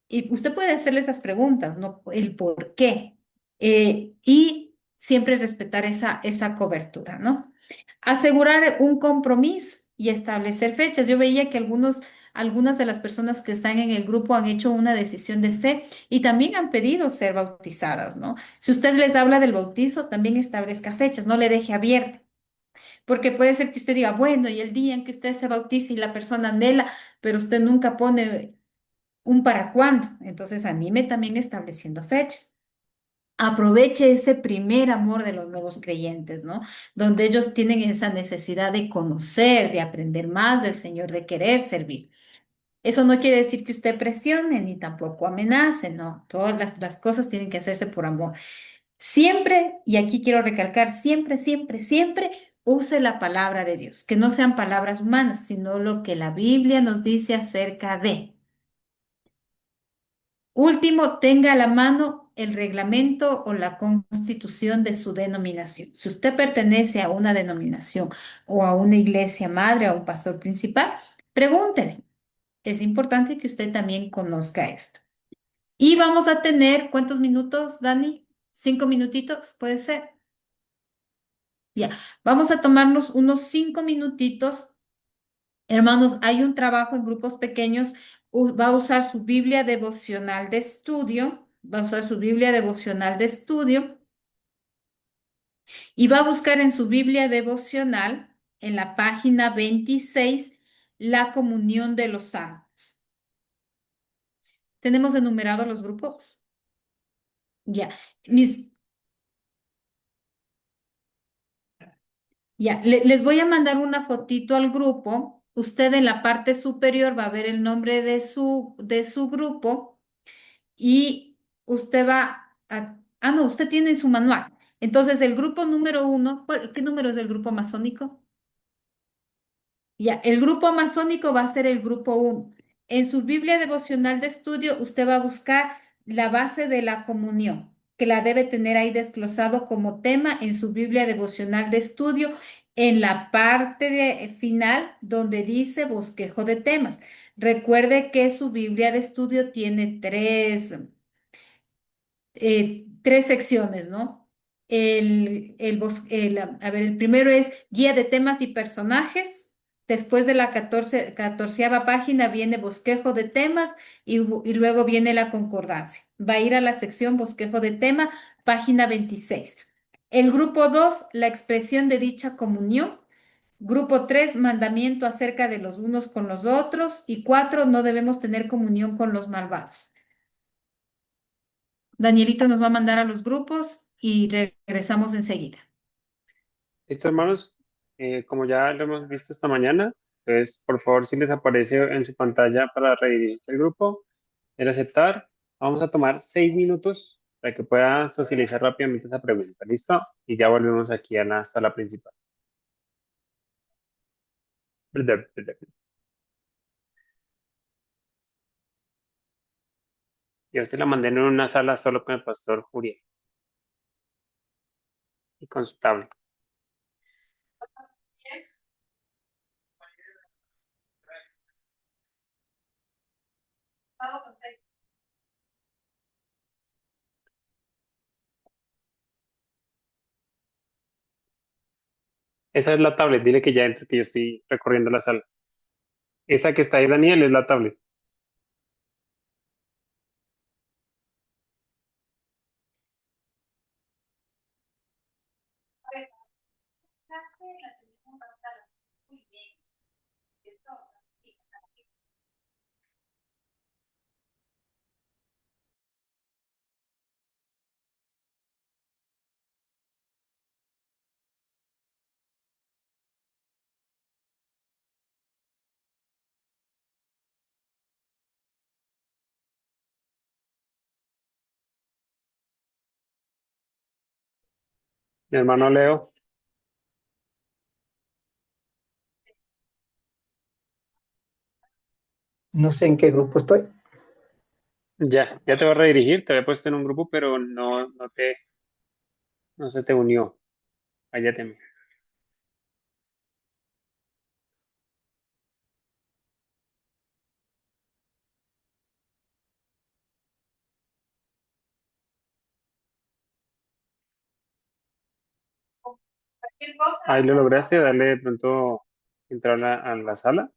Y usted puede hacerle esas preguntas, ¿no? El por qué. Y siempre respetar esa cobertura, ¿no? Asegurar un compromiso y establecer fechas. Yo veía que algunas de las personas que están en el grupo han hecho una decisión de fe y también han pedido ser bautizadas, ¿no? Si usted les habla del bautizo, también establezca fechas, no le deje abierto. Porque puede ser que usted diga, bueno, y el día en que usted se bautice y la persona anhela, pero usted nunca pone un para cuándo. Entonces anime también estableciendo fechas. Aproveche ese primer amor de los nuevos creyentes, ¿no? Donde ellos tienen esa necesidad de conocer, de aprender más del Señor, de querer servir. Eso no quiere decir que usted presione ni tampoco amenace, ¿no? Todas las cosas tienen que hacerse por amor. Siempre, y aquí quiero recalcar, siempre, siempre, siempre use la palabra de Dios, que no sean palabras humanas, sino lo que la Biblia nos dice acerca de. Último, tenga a la mano el reglamento o la constitución de su denominación. Si usted pertenece a una denominación o a una iglesia madre o a un pastor principal, Pregúntele. Es importante que usted también conozca esto. Y vamos a tener, ¿cuántos minutos, Dani? 5 minutitos, puede ser. Ya, vamos a tomarnos unos 5 minutitos. Hermanos, hay un trabajo en grupos pequeños. Va a usar su Biblia devocional de estudio. Va a usar su Biblia devocional de estudio y va a buscar en su Biblia devocional, en la página 26, la comunión de los santos. ¿Tenemos enumerados los grupos? Ya, mis, les voy a mandar una fotito al grupo. Usted en la parte superior va a ver el nombre de su grupo y usted va a... Ah, no, usted tiene su manual. Entonces, el grupo número 1, ¿qué número es el grupo masónico? Ya, el grupo masónico va a ser el grupo 1. En su Biblia devocional de estudio, usted va a buscar la base de la comunión, que la debe tener ahí desglosado como tema en su Biblia devocional de estudio, en la parte final donde dice bosquejo de temas. Recuerde que su Biblia de estudio tiene tres secciones, ¿no? El primero es guía de temas y personajes. Después de la catorceava página viene bosquejo de temas y luego viene la concordancia. Va a ir a la sección bosquejo de tema, página 26. El grupo 2, la expresión de dicha comunión. Grupo 3, mandamiento acerca de los unos con los otros. Y 4, no debemos tener comunión con los malvados. Danielito nos va a mandar a los grupos y regresamos enseguida. Listo, hermanos. Como ya lo hemos visto esta mañana, entonces, por favor, si les aparece en su pantalla para redirigirse al grupo, el aceptar, vamos a tomar 6 minutos para que pueda socializar rápidamente esa pregunta. ¿Listo? Y ya volvemos aquí a la sala principal. Yo se la mandé en una sala solo con el pastor Juriel y con su tablet. Esa es la tablet. Dile que ya entre, que yo estoy recorriendo la sala. Esa que está ahí, Daniel, es la tablet. Mi hermano Leo. No sé en qué grupo estoy. Ya te va a redirigir, te había puesto en un grupo, pero no se te unió. Allá te. Ahí lo lograste, darle de pronto entrar a la sala.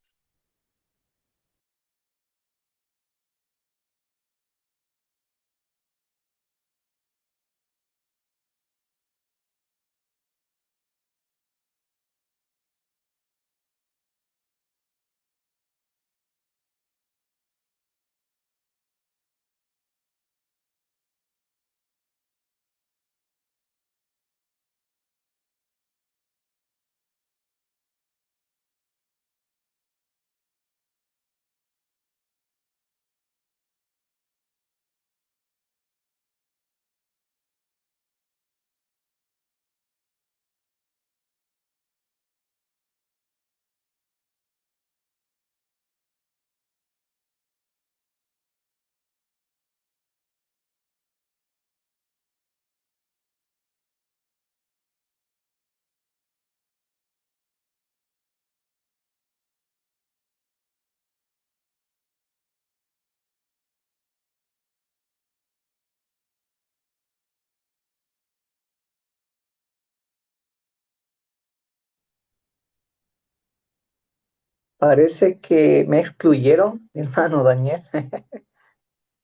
Parece que me excluyeron, mi hermano Daniel.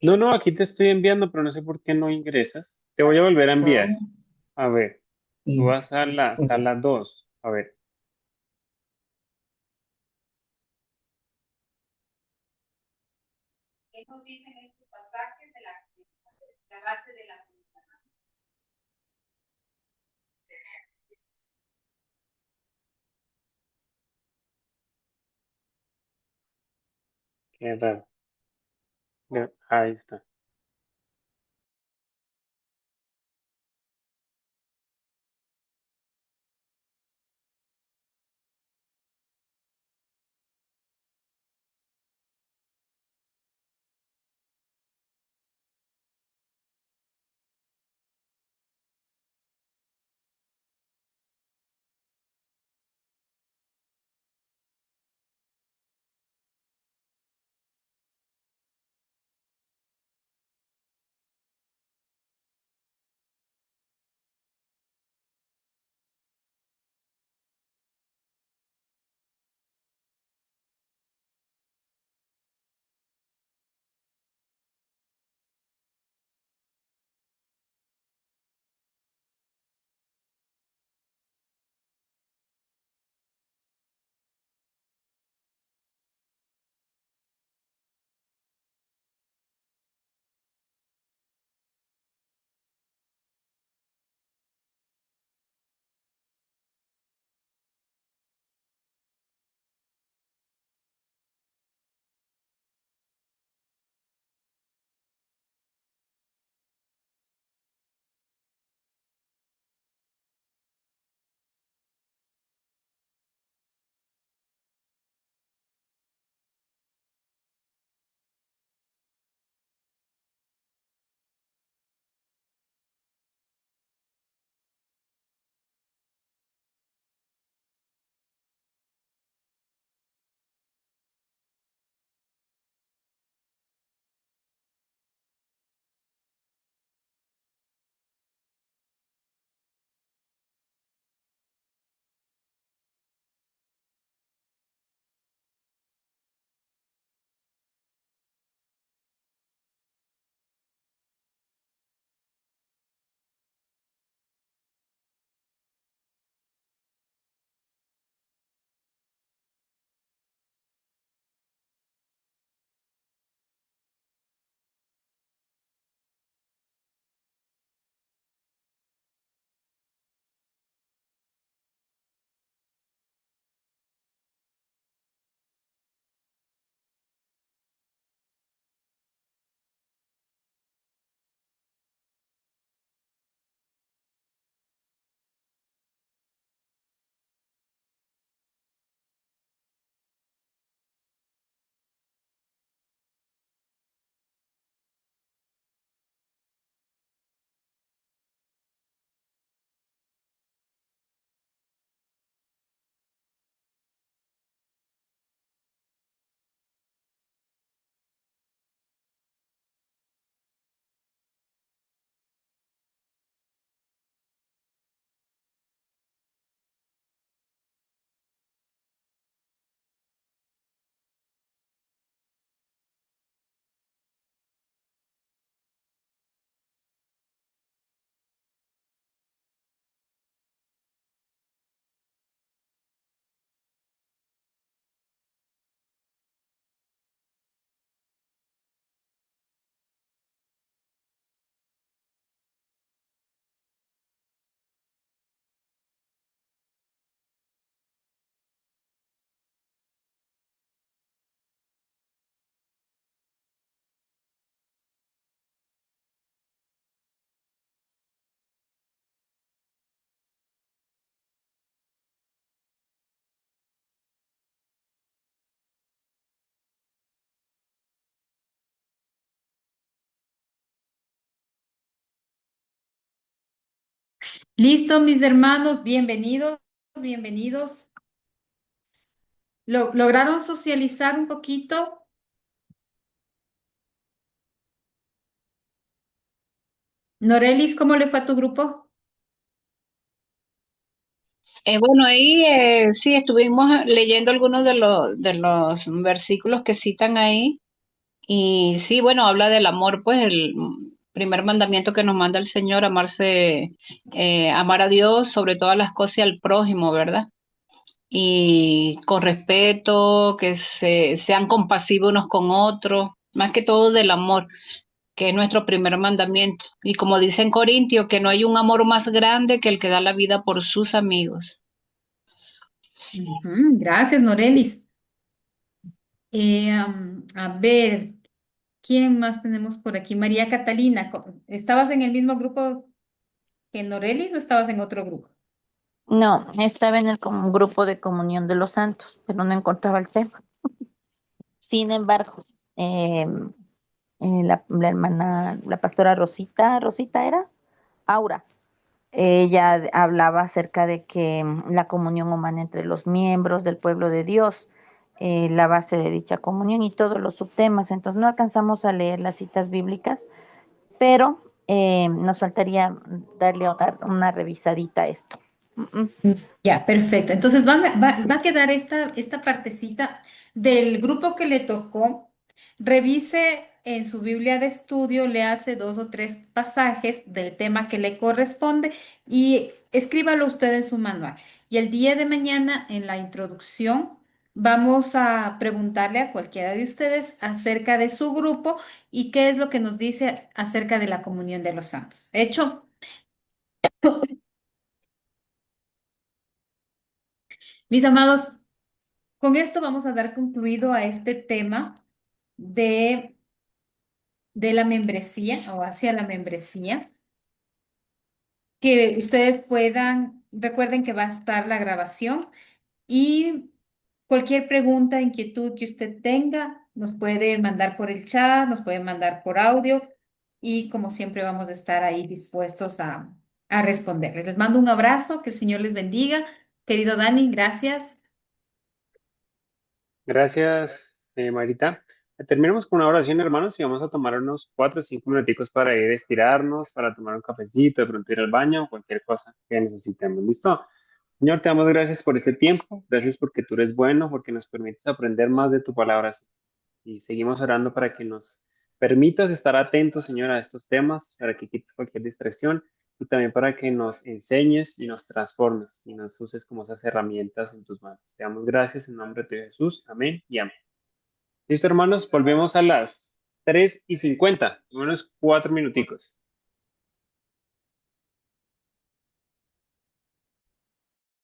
No, no, aquí te estoy enviando, pero no sé por qué no ingresas. Te voy a volver a enviar. Mm, A ver, tú y- vas a la y- sala 2. A ver, ¿Qué nos dicen estos pasajes de la base de la... qué raro. Ahí está. Listo, mis hermanos, bienvenidos, bienvenidos. ¿Lograron socializar un poquito? Norelis, ¿cómo le fue a tu grupo? Bueno, ahí sí estuvimos leyendo algunos de los versículos que citan ahí. Y sí, bueno, habla del amor, pues el primer mandamiento que nos manda el Señor, amarse, amar a Dios sobre todas las cosas y al prójimo, ¿verdad? Y con respeto, que sean compasivos unos con otros, más que todo del amor, que es nuestro primer mandamiento. Y como dice en Corintios, que no hay un amor más grande que el que da la vida por sus amigos. Ujú, gracias, Norelis. A ver, ¿quién más tenemos por aquí? María Catalina, ¿estabas en el mismo grupo que Norelis o estabas en otro grupo? No, estaba en el grupo de comunión de los santos, pero no encontraba el tema. Sin embargo, eh, la hermana, la pastora Rosita, ¿Rosita era? Aura. Ella hablaba acerca de que la comunión humana entre los miembros del pueblo de Dios, la base de dicha comunión y todos los subtemas. Entonces no alcanzamos a leer las citas bíblicas, pero nos faltaría darle una revisadita a esto. Ya, perfecto. Entonces va a quedar esta partecita del grupo que le tocó. Revise en su Biblia de estudio, le hace 2 o 3 pasajes del tema que le corresponde y escríbalo usted en su manual. Y el día de mañana, en la introducción, vamos a preguntarle a cualquiera de ustedes acerca de su grupo y qué es lo que nos dice acerca de la comunión de los santos. ¿Hecho? Mis amados. Con esto vamos a dar concluido a este tema de, de la membresía o hacia la membresía. Que ustedes puedan, recuerden que va a estar la grabación y cualquier pregunta, inquietud que usted tenga, nos puede mandar por el chat, nos puede mandar por audio y como siempre vamos a estar ahí dispuestos a responderles. Les mando un abrazo, que el Señor les bendiga. Querido Dani, gracias. Gracias, Marita. Terminemos con una oración, hermanos, y vamos a tomar unos 4 o 5 minuticos para ir a estirarnos, para tomar un cafecito, de pronto ir al baño, cualquier cosa que necesitemos. ¿Listo? Señor, te damos gracias por este tiempo, gracias porque tú eres bueno, porque nos permites aprender más de tu palabra. Y seguimos orando para que nos permitas estar atentos, Señor, a estos temas, para que quites cualquier distracción y también para que nos enseñes y nos transformes y nos uses como esas herramientas en tus manos. Te damos gracias en nombre de Jesús. Amén y amén. Listo, hermanos, volvemos a las 3:50, en unos 4 minuticos.